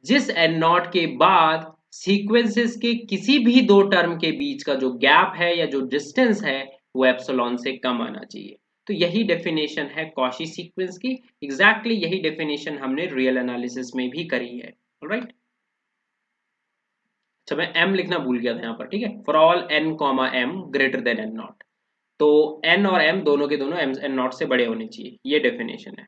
जिस एन नॉट के बाद सीक्वेंसेस के किसी भी दो टर्म के बीच का जो गैप है या जो डिस्टेंस है वो एप्सिलॉन से कम आना चाहिए। तो यही डेफिनेशन है कॉशी सीक्वेंस की। एग्जैक्टली यही डेफिनेशन हमने रियल एनालिसिस में भी करी है। ऑलराइट, अच्छा मैं एम लिखना भूल गया था यहाँ पर। ठीक है, for all n comma m greater than n naught, तो एन और एम दोनों के दोनों एम एन नॉट से बड़े होने चाहिए, ये डेफिनेशन है।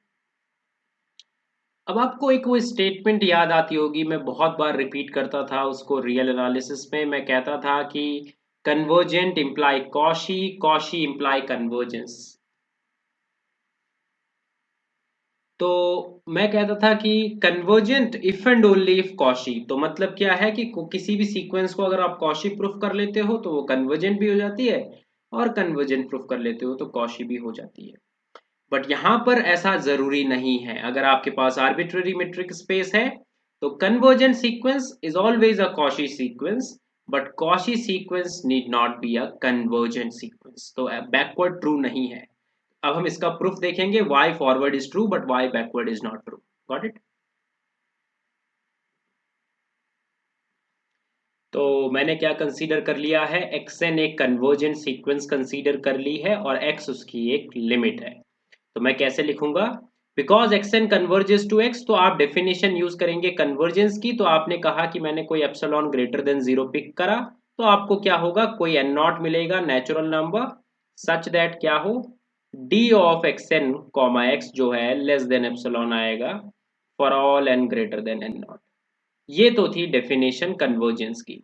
अब आपको एक वो स्टेटमेंट याद आती होगी, मैं बहुत बार रिपीट करता था उसको रियल एनालिसिस में। मैं कहता था कि convergent imply Cauchy, Cauchy imply convergence. तो मैं कहता था कि convergent if and only if Cauchy, तो मतलब क्या है कि किसी भी सीक्वेंस को अगर आप कॉशी प्रूफ कर लेते हो तो वो कन्वर्जेंट भी हो जाती है, और कन्वर्जेंट प्रूफ कर लेते हो तो कॉशी भी हो जाती है। बट यहां पर ऐसा जरूरी नहीं है। अगर आपके पास आर्बिट्ररी मीट्रिक स्पेस है तो convergent sequence is always a Cauchy sequence, but Cauchy sequence need not be a convergent sequence. तो बैकवर्ड ट्रू नहीं है। अब हम इसका प्रूफ देखेंगे, why forward is true but why backward is not true. Got it? तो मैंने क्या कंसीडर कर लिया है, xn एक कन्वर्जेंट सीक्वेंस कंसीडर कर ली है और x उसकी एक लिमिट है। तो मैं कैसे लिखूंगा, because xn converges to x, तो आप डेफिनेशन यूज करेंगे कन्वर्जेंस की। तो आपने कहा कि मैंने कोई एप्सिलॉन ग्रेटर देन 0 पिक करा, तो आपको क्या होगा, कोई n नॉट मिलेगा नेचुरल नंबर सच दैट क्या हो, d of xn comma x जो है लेस देन एप्सिलॉन आएगा for all n greater than n not. ये तो थी डेफिनेशन कन्वर्जेंस की।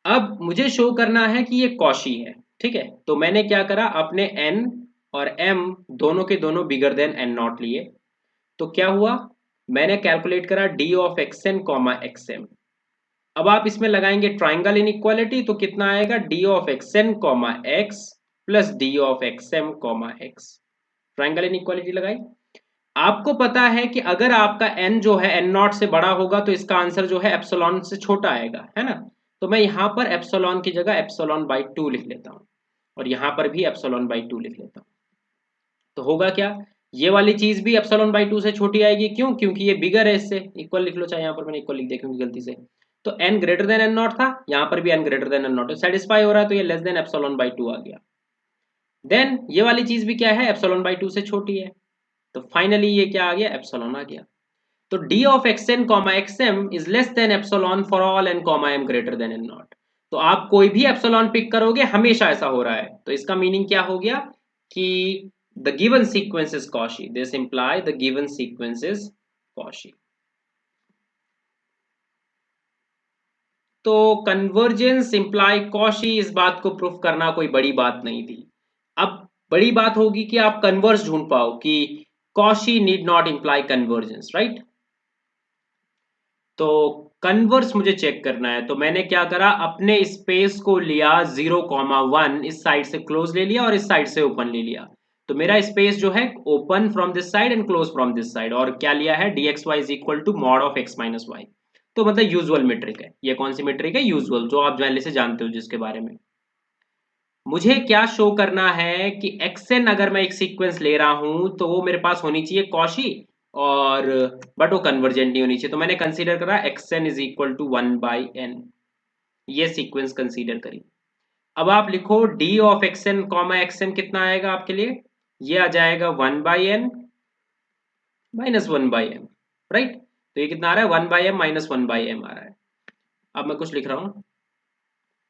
अब मुझे शो करना है कि ये कॉशी है, ठीक है। तो मैंने क्या करा, अपने n और m दोनों के दोनों बिगर देन n नॉट लिए। तो क्या हुआ, मैंने कैलकुलेट करा d of xn comma xm। अब आप इसमें लगाएंगे ट्राइंगल इनइक्वालिटी, तो कितना आएगा, d of xn comma x plus d of xm comma x। Triangle inequality लगाई। आपको पता है कि अगर आपका n जो है n नॉट से बड़ा होगा तो इसका आंसर जो है एप्सिलॉन से छोटा आएगा, है ना। तो मैं यहाँ पर एप्सिलॉन की जगह एप्सिलॉन बाई 2 लिख लेता हूँ और यहाँ पर भी एप्सिलॉन बाई 2 लिख लेता हूँ। तो होगा क्या, ये वाली चीज भी एप्सिलॉन बाई 2 से छोटी आएगी। क्यों? क्योंकि ये बिगर है इससे। इक्वल लिख लो, चाहे यहाँ पर मैंने इक्वल लिख दिया क्योंकि गलती से। तो n greater than n not था, यहाँ पर भी n greater than n not satisfy हो रहा है, तो ये लेस देन एप्सिलॉन बाई 2 आ गया। देन ये वाली चीज भी क्या है, एप्सिलॉन बाई 2 से छोटी है। तो फाइनली ये क्या आ गया, एप्सिलॉन आ गया। तो d of xn comma xm is less than epsilon for all n comma m greater than n naught। तो आप कोई भी एप्सिलॉन पिक करोगे हमेशा ऐसा हो रहा है। तो इसका मीनिंग क्या हो गया कि the given sequence is Cauchy। This imply the given sequence is Cauchy। तो कन्वर्जेंस इंप्लाई कॉशी, इस बात को प्रूफ करना कोई बड़ी बात नहीं थी। अब बड़ी बात होगी कि आप कन्वर्स ढूंढ पाओ कि Cauchy need not imply convergence, right. तो कन्वर्स मुझे चेक करना है, तो मैंने क्या करा, अपने स्पेस को लिया 0,1, इस साइड से क्लोज ले लिया और इस साइड से ओपन ले लिया। तो मेरा स्पेस जो है open from this side and close from this side, और क्या लिया है, dxy is equal to mod of x minus y. तो मतलब यूजुअल मेट्रिक है। ये कौन सी मेट्रिक है, यूजुअल, जो आप पहले से जानते हो जिसके बारे में। मुझे क्या शो करना है कि xn अगर मैं एक सीक्वेंस ले रहा हूं तो वो मेरे पास होनी चाहिए कॉशी, और बट वो कन्वर्जेंट नहीं होनी चाहिए। तो मैंने कंसीडर करा xn is equal to 1/n, ये सीक्वेंस कंसीडर करी। अब आप लिखो d of xn comma xm कितना आएगा आपके लिए, ये आ जाएगा 1/n माइनस 1/m, राइट। तो ये कितना आ रहा है, 1/m माइनस 1/m आ रहा है। अब मैं कुछ लिख रहा हूं।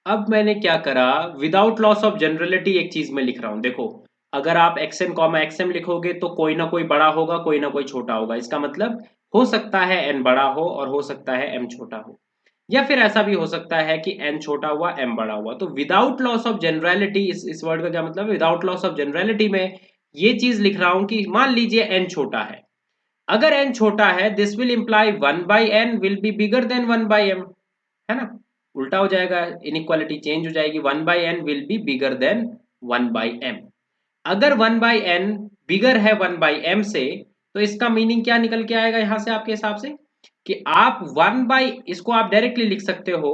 अब मैंने क्या करा, विदाउट लॉस ऑफ जनरलिटी एक चीज में लिख रहा हूं। देखो, अगर आप xn कॉमा xm लिखोगे तो कोई ना कोई बड़ा होगा, कोई ना कोई छोटा होगा। इसका मतलब हो सकता है n बड़ा हो और हो सकता है m छोटा हो, या फिर ऐसा भी हो सकता है कि n छोटा हुआ m बड़ा हुआ। तो विदाउट लॉस ऑफ जनरलिटी, इस वर्ड का क्या मतलब है, विदाउट लॉस ऑफ जनरलिटी में ये चीज लिख रहा हूं कि मान लीजिए n छोटा है। अगर n छोटा है, this will imply 1/n will be bigger than 1/m, है ना। उल्टा हो जाएगा, इनइक्वालिटी चेंज हो जाएगी, 1/n will be bigger than 1/m। अगर 1/n बिगर है 1/m से, तो इसका मीनिंग क्या निकल के आएगा यहां से आपके हिसाब से, कि आप इसको आप डायरेक्टली लिख सकते हो।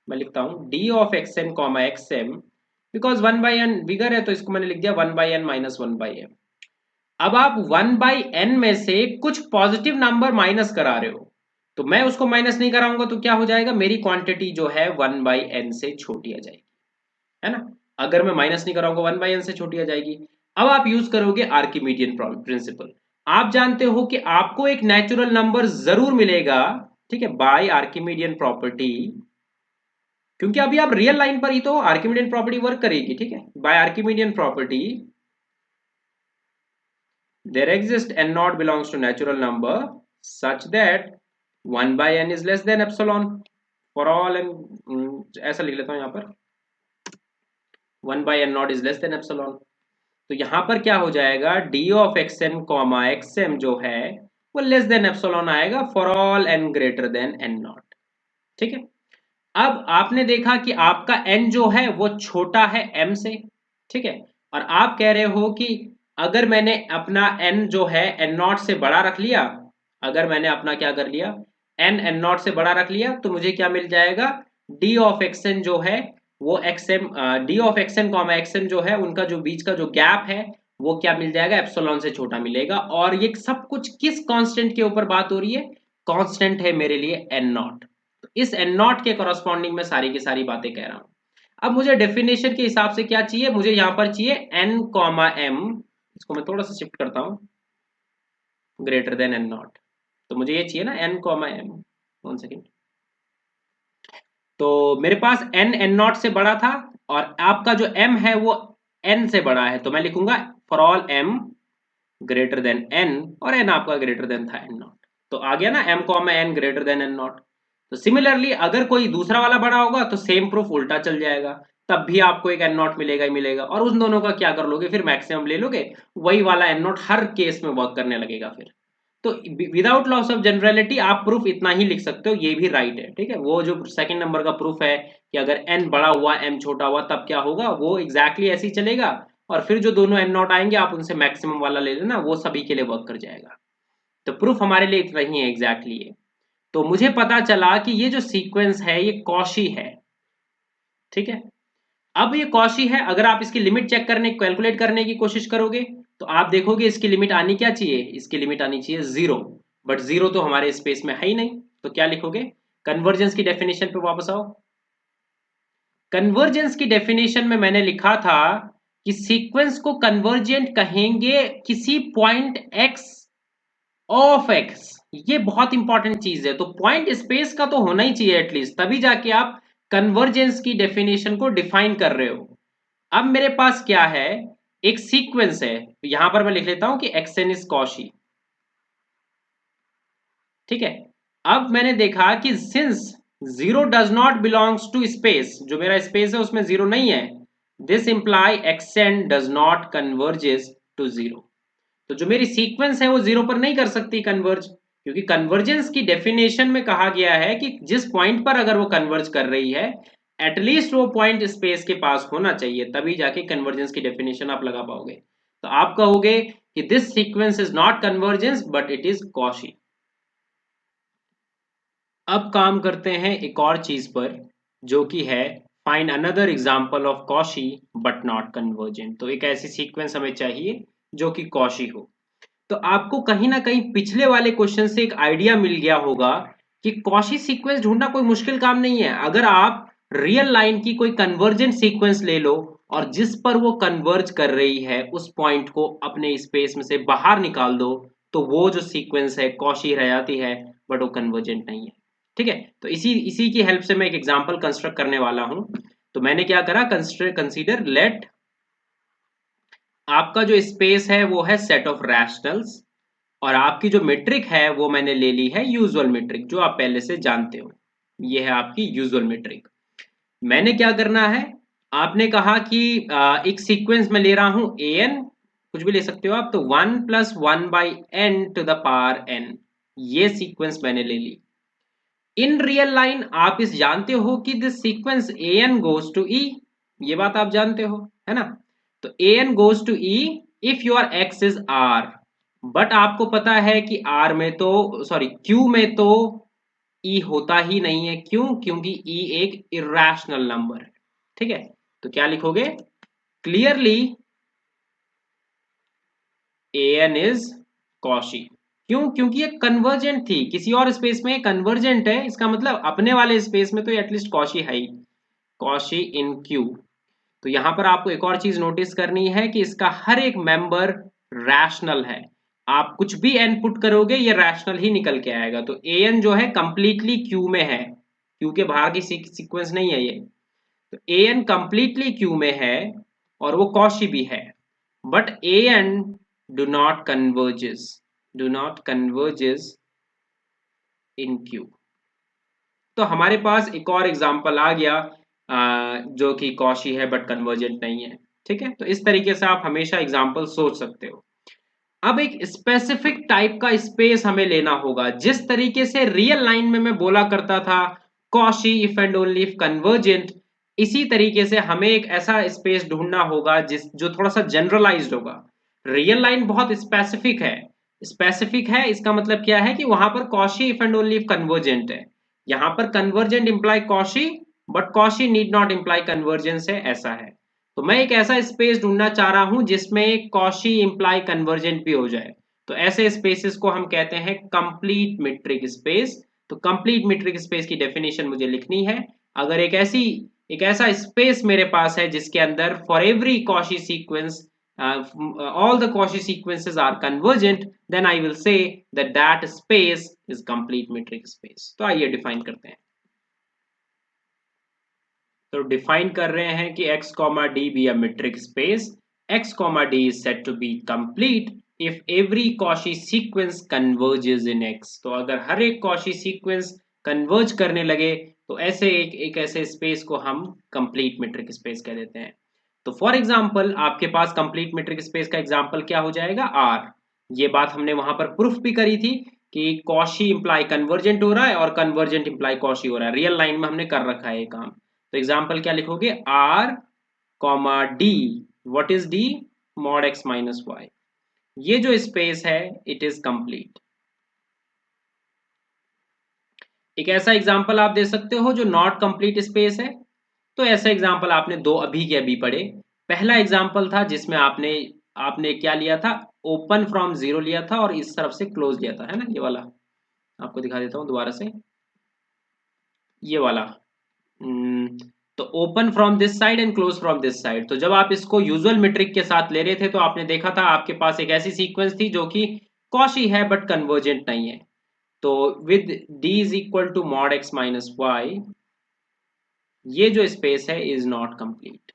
मैं लिखता हूं d of xn comma xm, because 1/n बिगर है तो इसको मैंने लिख दिया 1/n माइनस 1/m। अब आप 1/n में से कुछ पॉजिटिव नंबर माइनस करा रहे हो, तो मैं उसको माइनस नहीं कराऊंगा तो क्या हो जाएगा, मेरी क्वांटिटी जो है 1/n से छोटी आ जाएगी, है ना। अगर मैं माइनस नहीं कराऊंगा 1/n से छोटी आ जाएगी। अब आप यूज करोगे आर्किमीडियन प्रिंसिपल। आप जानते हो कि आपको एक नेचुरल नंबर जरूर मिलेगा, ठीक है, बाय आर्किमीडियन प्रॉपर्टी। क्योंकि अभी आप रियल लाइन पर ही तो आर्किमीडियन प्रॉपर्टी वर्क करेगी, ठीक है। By Archimedean property there exists n naught belongs to natural number such that 1/n is less than epsilon for all n, ऐसा लिख लेता हूं यहां पर 1/n naught is less than epsilon। तो यहां पर क्या हो जाएगा, d of xn comma xm जो है वो लेस देन एप्सिलॉन आएगा for all n greater than n naught, ठीक है। अब आपने देखा कि आपका n जो है वो छोटा है m से, ठीक है। और आप कह रहे हो कि अगर मैंने अपना n जो है n नॉट से बड़ा रख लिया, अगर मैंने अपना क्या कर लिया, n n नॉट से बड़ा रख लिया, तो मुझे क्या मिल जाएगा, d ऑफ xn जो है वो xm, d of xn comma xn जो है उनका जो बीच का जो गैप है वो क्या मिल जाएगा, एप्सिलॉन से छोटा मिलेगा। और ये सब कुछ किस कांस्टेंट के ऊपर बात हो रही है, कांस्टेंट है मेरे लिए n नॉट। तो इस n नॉट के कॉरस्पॉन्डिंग में सारी की सारी बातें कह रहा हूं। अब मुझे डेफिनेशन के हिसाब से क्या चाहिए, मुझे यहां पर चाहिए n कॉमा m, इसको मैं थोड़ा सा शिफ्ट करता हूं, ग्रेटर देन n नॉट। तो मुझे ये चाहिए ना n कॉमा m, 1 सेकेंड। तो मेरे पास n नॉट से बड़ा था और आपका जो m है वो n से बड़ा है, तो मैं लिखूंगा for all m greater than n, और n आपका ग्रेटर देन था n नॉट। तो आ गया ना m comma n greater than n not. तो सिमिलरली अगर कोई दूसरा वाला बड़ा होगा तो सेम प्रूफ उल्टा चल जाएगा, तब भी आपको एक n नॉट मिलेगा ही मिलेगा, और उन दोनों का क्या कर लोगे, फिर मैक्सिमम ले लोगे, वही वाला n नॉट हर केस में वर्क करने लगेगा फिर। तो विदाउट लॉस ऑफ जनरलिटी आप प्रूफ इतना ही लिख सकते हो, ये भी राइट है, ठीक है। वो जो सेकंड नंबर का प्रूफ है कि अगर n बड़ा हुआ m छोटा हुआ तब क्या होगा, वो एग्जैक्टली ऐसे ही चलेगा, और फिर जो दोनों n नॉट आएंगे आप उनसे मैक्सिमम वाला ले लेना, वो सभी के लिए वर्क कर जाएगा। तो प्रूफ हमारे लिए इतना ही है एग्जैक्टली ये। तो मुझे पता चला कि ये जो सीक्वेंस है ये कॉशी है, ठीक है। अब ये कॉशी है, अगर आप इसकी लिमिट चेक करने कैलकुलेट करने की कोशिश करोगे तो आप देखोगे इसकी लिमिट आनी क्या चाहिए, इसकी लिमिट आनी चाहिए 0, बट 0 तो हमारे स्पेस में है ही नहीं। तो क्या लिखोगे, कन्वर्जेंस की डेफिनेशन पे वापस आओ। कन्वर्जेंस की डेफिनेशन में मैंने लिखा था कि सीक्वेंस को कन्वर्जेंट कहेंगे किसी पॉइंट x ऑफ x। ये बहुत इंपॉर्टेंट चीज है, तो पॉइंट स्पेस का तो होना ही चाहिए एटलीस्ट, तभी जाके आप कन्वर्जेंस की डेफिनेशन को डिफाइन कर रहे हो। अब मेरे पास क्या है, एक सीक्वेंस है, तो यहां पर मैं लिख लेता हूं कि xn इज कॉशी, ठीक है। अब मैंने देखा कि since zero does not belongs to space, जो मेरा स्पेस है उसमें जीरो नहीं है, this imply xn does not converges to zero. तो जो मेरी सीक्वेंस है वो जीरो पर नहीं कर सकती कन्वर्ज, क्योंकि कन्वर्जेंस की डेफिनेशन में कहा गया है कि जिस पॉइंट पर अगर वो कन्वर्ज कर रही है एटलीस्ट वो पॉइंट स्पेस के पास होना चाहिए, तभी जाके कन्वर्जेंस की डेफिनेशन आप लगा पाओगे। तो आप कहोगे कि this sequence is not convergence but it is Cauchy. अब काम करते हैं एक और चीज पर, जो कि है find another example of Cauchy but not convergent. तो एक ऐसी सीक्वेंस हमें चाहिए जो कि कॉशी हो। तो आपको कहीं ना कहीं पिछले वाले क्वेश्चन से एक आइडिया मिल गया होगा कि कॉशी सीक्वेंस ढूंढना कोई मुश्किल काम नहीं है। अगर आप रियल लाइन की कोई कन्वर्जेंट सीक्वेंस ले लो और जिस पर वो कन्वर्ज कर रही है उस पॉइंट को अपने स्पेस में से बाहर निकाल दो, तो वो जो सीक्वेंस है कॉशी रह जाती है, बट वो कन्वर्जेंट नहीं है, ठीक है। तो इसी इसी की हेल्प से मैं एक एग्जांपल कंस्ट्रक्ट करने वाला हूं। तो मैंने क्या करा, कंसीडर लेट आपका जो स्पेस है वो है सेट ऑफ रैशनल्स, और आपकी जो मेट्रिक है वो मैंने ले ली है यूजुअल मेट्रिक, जो आप पहले से जानते हो। ये है आपकी यूजुअल मेट्रिक। मैंने क्या करना है, आपने कहा कि एक सीक्वेंस में ले रहा हूं ए एन, कुछ भी ले सकते हो आप, तो 1+1/n to the power n, ये सीक्वेंस मैंने ले ली। इन रियल लाइन आप इस जानते हो कि this sequence a n goes to e, ये बात आप जानते हो, है ना। तो a n goes to e if your x is R, but आपको पता है कि आर में तो सॉरी क्यू में तो ई होता ही नहीं है, क्यों, क्योंकि ई एक इरेशनल नंबर है, ठीक है। तो क्या लिखोगे, clearly a n is Cauchy. क्यों, क्योंकि ये कन्वर्जेंट थी, किसी और स्पेस में कन्वर्जेंट है, इसका मतलब अपने वाले स्पेस में तो एटलीस्ट कॉशी है ही, कॉशी इन क्यू। तो यहां पर आपको एक और चीज नोटिस करनी है कि इसका हर एक मेंबर रैशनल है। आप कुछ भी एन पुट करोगे ये रैशनल ही निकल के आएगा। तो ए एन जो है कंप्लीटली क्यू में है, क्यू के बाहर की सीक्वेंस नहीं है ये। तो ए एन कंप्लीटली क्यू में है और वो कॉशी भी है, but a n do not converges in q. तो हमारे पास एक और एग्जांपल आ गया जो कि कॉशी है बट कन्वर्जेंट नहीं है, ठीक है। तो इस तरीके से आप हमेशा एग्जांपल सोच सकते हो। अब एक स्पेसिफिक टाइप का स्पेस हमें लेना होगा, जिस तरीके से रियल लाइन में मैं बोला करता था Cauchy if and only if convergent, इसी तरीके से हमें एक ऐसा स्पेस ढूंढना होगा जिस जो थोड़ा सा जनरलाइज्ड होगा। रियल लाइन बहुत स्पेसिफिक है, स्पेसिफिक है इसका मतलब क्या है कि वहां पर Cauchy if and only if convergent है। यहां पर convergent imply Cauchy, but Cauchy need not imply convergence है, ऐसा है। तो मैं एक ऐसा स्पेस ढूंढना चाह रहा हूं जिसमें कॉशी इंप्लाई कन्वर्जेंट भी हो जाए, तो ऐसे स्पेसेस को हम कहते हैं कंप्लीट मीट्रिक स्पेस। तो कंप्लीट मीट्रिक स्पेस की डेफिनेशन मुझे लिखनी है। अगर एक ऐसा स्पेस मेरे पास है जिसके अंदर for every Cauchy sequence all the Cauchy sequences are convergent, then I will say that that space is complete metric space। तो आइए डिफाइन करते हैं। तो डिफाइन कर रहे हैं कि x, d be a metric space, x, d is said to be complete if every Cauchy sequence converges in x। तो अगर हर एक Cauchy sequence converge करने लगे तो ऐसे एक ऐसे स्पेस को हम कंप्लीट मेट्रिक स्पेस कह देते हैं। तो फॉर एग्जाम्पल आपके पास कंप्लीट मेट्रिक स्पेस का एग्जाम्पल क्या हो जाएगा, आर। ये बात हमने वहां पर प्रूफ भी करी थी कि कॉशी इंप्लाई कन्वर्जेंट हो रहा है और कन्वर्जेंट इंप्लाई कॉशी हो रहा है, रियल लाइन में हमने कर रखा है ये काम। तो एग्जाम्पल क्या लिखोगे, r comma d, what is d, mod x minus y. ये जो स्पेस है इट इज कंप्लीट। एक ऐसा एग्जाम्पल आप दे सकते हो जो नॉट कंप्लीट स्पेस है। तो ऐसा एग्जाम्पल आपने दो अभी के अभी पढ़े। पहला एग्जाम्पल था जिसमें आपने आपने क्या लिया था, ओपन फ्रॉम जीरो लिया था और इस तरफ से क्लोज लिया था, है ना, ये वाला। आपको दिखा देता हूं दोबारा से, ये वाला। तो open from this side and close from this side. तो जब आप इसको यूजुअल मेट्रिक के साथ ले रहे थे तो आपने देखा था आपके पास एक ऐसी सीक्वेंस थी जो कि कॉशी है बट कन्वर्जेंट नहीं है। तो with d is equal to mod x minus y, ये जो स्पेस है इज नॉट कंप्लीट।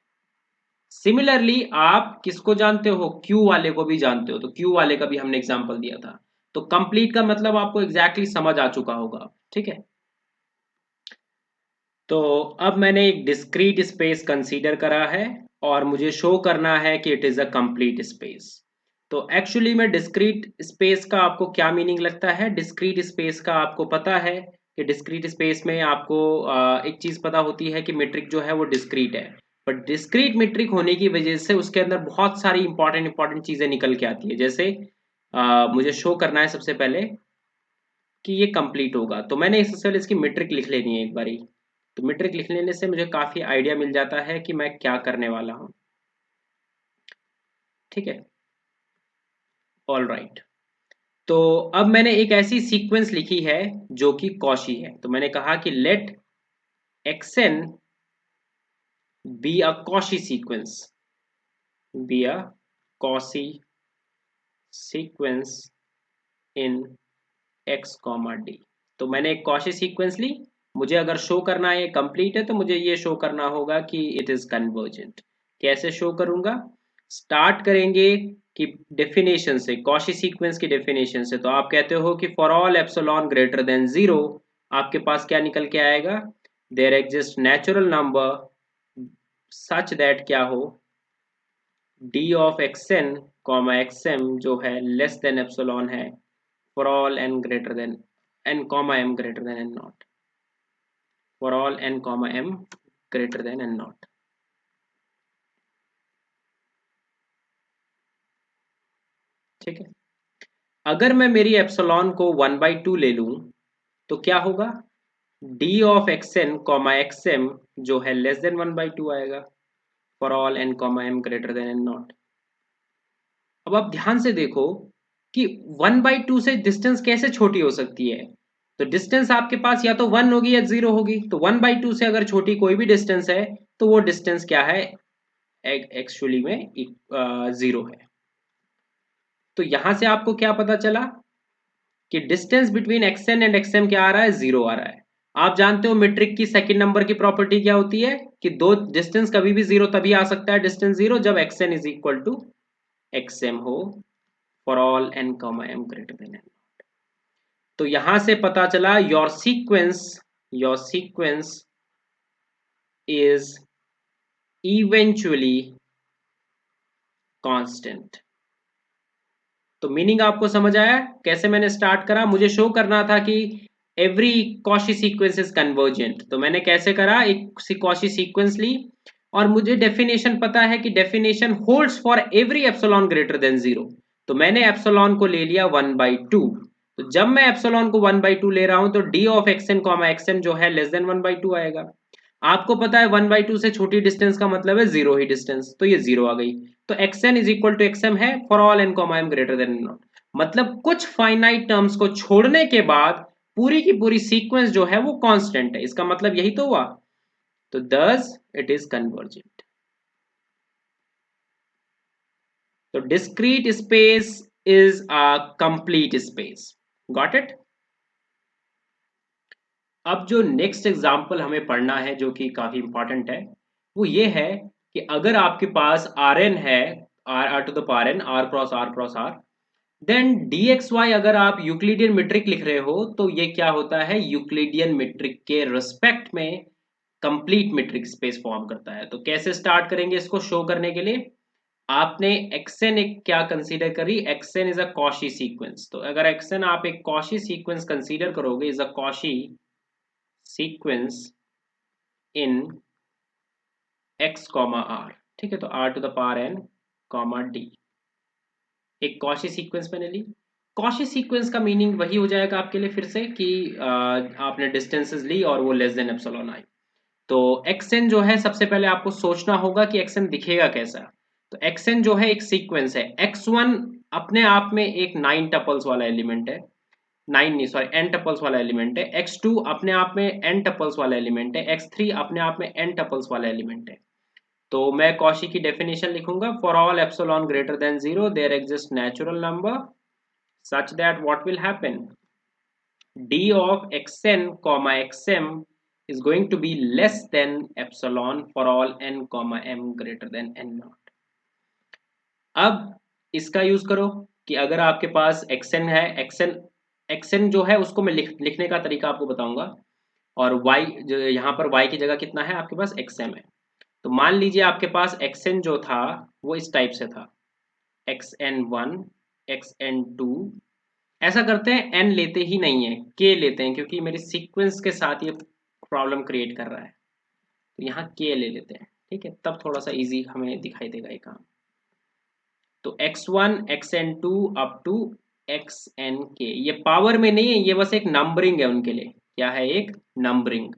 सिमिलरली आप किसको जानते हो, Q वाले को भी जानते हो। तो Q वाले का भी हमने एग्जांपल दिया था। तो कंप्लीट का मतलब आपको एग्जैक्टली समझ आ चुका होगा, ठीक है। तो अब मैंने एक डिस्क्रीट स्पेस कंसीडर करा है और मुझे शो करना है कि it is a complete space. तो एक्चुअली में डिस्क्रीट स्पेस का आपको क्या मीनिंग लगता है, डिस्क्रीट स्पेस का आपको पता है कि डिस्क्रीट स्पेस में आपको एक चीज पता होती है कि मीट्रिक जो है वो डिस्क्रीट है। बट डिस्क्रीट मीट्रिक होने की वजह से उसके अंदर बहुत सारी इंपॉर्टेंट चीजें निकल के आती है। जैसे मुझे शो करना है सबसे पहले कि ये कंप्लीट होगा, तो मैंने सबसे पहले इसकी मीट्रिक लिख लेनी है एक बारी। तो मीट्रिक लिख लेने से मुझे काफी आइडिया मिल जाता है कि मैं क्या करने वाला हूं, ठीक है। All right. तो अब मैंने एक ऐसी सीक्वेंस लिखी है जो कि कॉशी है। तो मैंने कहा कि let xn be a Cauchy sequence, be a Cauchy sequence in x, d। तो मैंने एक कॉशी सीक्वेंस ली। मुझे अगर शो करना है ये कंप्लीट है तो मुझे ये शो करना होगा कि इट इज कन्वर्जेंट। कैसे शो करूंगा, स्टार्ट करेंगे कि डेफिनेशन से, कॉशी सीक्वेंस की डेफिनेशन से। तो आप कहते हो कि for all epsilon greater than zero, आपके पास क्या निकल के आएगा, there exist natural number such that क्या हो, d of xn comma xm जो है लेस देन एप्सिलॉन है for all n greater than n comma m greater than n naught, for all n comma m greater than n naught. ठीक है। अगर मैं मेरी एप्सिलॉन को 1/2 ले लूं तो क्या होगा, d of xn comma xm जो है लेस देन 1/2 आएगा for all n comma m greater than n not. अब आप ध्यान से देखो कि 1/2 से डिस्टेंस कैसे छोटी हो सकती है। तो डिस्टेंस आपके पास या तो 1 होगी या 0 होगी। तो 1/2 से अगर छोटी कोई भी डिस्टेंस है तो वो डिस्टेंस क्या है, एक्चुअली में 0 है। तो यहां से आपको क्या पता चला कि distance between xn and xm क्या आ रहा है, 0 आ रहा है। आप जानते हो मेट्रिक की सेकंड नंबर की प्रॉपर्टी क्या होती है कि दो डिस्टेंस कभी भी 0 तभी आ सकता है, डिस्टेंस 0 जब xn is equal to xm हो for all n comma m greater than n। तो यहां से पता चला your sequence is eventually constant. तो मीनिंग आपको समझ आया कैसे मैंने स्टार्ट करा। मुझे शो करना था कि every Cauchy sequence is convergent. तो मैंने कैसे करा, एक कॉशी सीक्वेंस ली और मुझे डेफिनेशन पता है कि definition holds for every epsilon greater than 0। तो मैंने एप्सिलॉन को ले लिया 1/2। तो जब मैं एप्सिलॉन को 1/2 ले रहा हूं तो d of xn comma XM जो है लेस देन 1/2 आएगा। आपको पता है 1/2 से छोटी डिस्टेंस का मतलब है जीरो ही डिस्टेंस, तो ये जीरो आ गई। तो xn is equal to xm है for all n comma m greater than n naught. मतलब कुछ फाइनाइट टर्म्स को छोड़ने के बाद पूरी की पूरी सीक्वेंस जो है वो कांस्टेंट है, इसका मतलब यही तो हुआ। तो thus इट इज कन्वर्जेंट। तो discrete space is a complete space. Got it. अब जो नेक्स्ट एग्जाम्पल हमें पढ़ना है जो कि काफी इंपॉर्टेंट है, वो ये है कि अगर आपके पास आर एन है, r to the power n, r cross r, then dxy अगर आप यूक्लिडियन मीट्रिक लिख रहे हो तो ये क्या होता है, यूक्लिडियन मीट्रिक के रिस्पेक्ट में कंप्लीट मीट्रिक स्पेस फॉर्म करता है। तो कैसे स्टार्ट करेंगे इसको शो करने के लिए, आपने xn एक क्या कंसीडर करी, xn is a Cauchy sequence. तो अगर xn आप एक कॉशी सीक्वेंस कंसीडर करोगे, is a Cauchy sequence in x comma r, ठीक है। तो r to the power n comma d एक कॉशी सीक्वेंस मैंने ली। कॉशी सीक्वेंस का मीनिंग वही हो जाएगा आपके लिए फिर से कि आपने डिस्टेंसेस ली और वो लेस देन एप्सिलॉन आई। तो xn जो है सबसे पहले आपको सोचना होगा कि xn दिखेगा कैसा। तो xn जो है एक सीक्वेंस है। x1 अपने आप में एक 9 टपल्स वाला एलिमेंट है, 9 नहीं सॉरी n टपल्स वाला एलिमेंट है। x2 अपने आप में n टपल्स वाला एलिमेंट है। x3 अपने आप में n टपल्स वाला एलिमेंट है। तो मैं कॉशी की डेफिनेशन लिखूंगा, for all epsilon greater than 0 there exist natural number such that what will happen, d of xn comma xm is going to be less than epsilon for all n comma m greater than n naught। अब इसका use करो कि अगर आपके पास xn है, xn जो है उसको मैं लिखने का तरीका आपको बताऊंगा, और y जो यहाँ पर y की जगह कितना है आपके पास xm है। तो मान लीजिए आपके पास xn जो था वो इस टाइप से था, xn1 xn2। ऐसा करते हैं n लेते ही नहीं है, k लेते हैं, क्योंकि मेरी सीक्वेंस के साथ ये प्रॉब्लम क्रिएट कर रहा है। तो यहाँ k ले लेते हैं, ठीक है, तब थोड़ा सा इजी हमें दिखाई देगा ये काम। तो x1 xn2 up to xnk, ये पावर में नहीं है, ये बस एक नंबरिंग है उनके लिए। क्या है, एक नंबरिंग।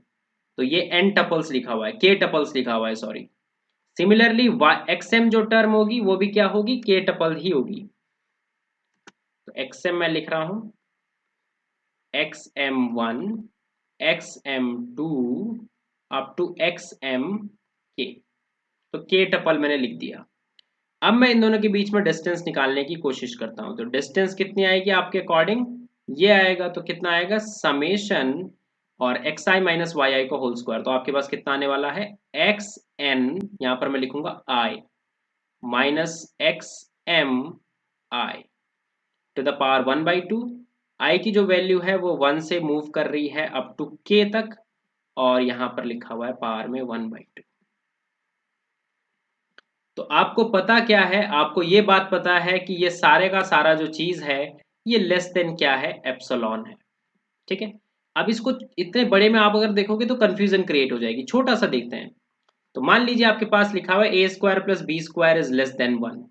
तो ये n टपल्स लिखा हुआ है, k टपल्स लिखा हुआ है सॉरी। सिमिलरली xm जो टर्म होगी वो भी क्या होगी, k टपल ही होगी। तो xm मैं लिख रहा हूं xm1 xm2 up to xmk। तो k टपल मैंने लिख दिया। अब मैं इन दोनों के बीच में डिस्टेंस निकालने की कोशिश करता हूं। तो डिस्टेंस कितनी आएगी आपके अकॉर्डिंग, ये आएगा। तो कितना आएगा, समेशन और xi माइनस yi को होल स्क्वायर। तो आपके पास कितना आने वाला है, xn, यहां पर मैं लिखूंगा i minus xmi to the power 1/2। I की जो वैल्यू है वो 1 से मूव कर रही है अप टू k तक, और यहां पर लिखा हुआ है पावर में 1/2। तो आपको पता क्या है, आपको ये बात पता है कि ये सारे का सारा जो चीज है ये लेस देन क्या है, एप्सिलॉन है, ठीक है। अब इसको इतने बड़े में आप अगर देखोगे तो कंफ्यूजन क्रिएट हो जाएगी। छोटा सा देखते हैं। तो मान लीजिए आपके पास लिखा हुआ है a² plus b² is less than 1।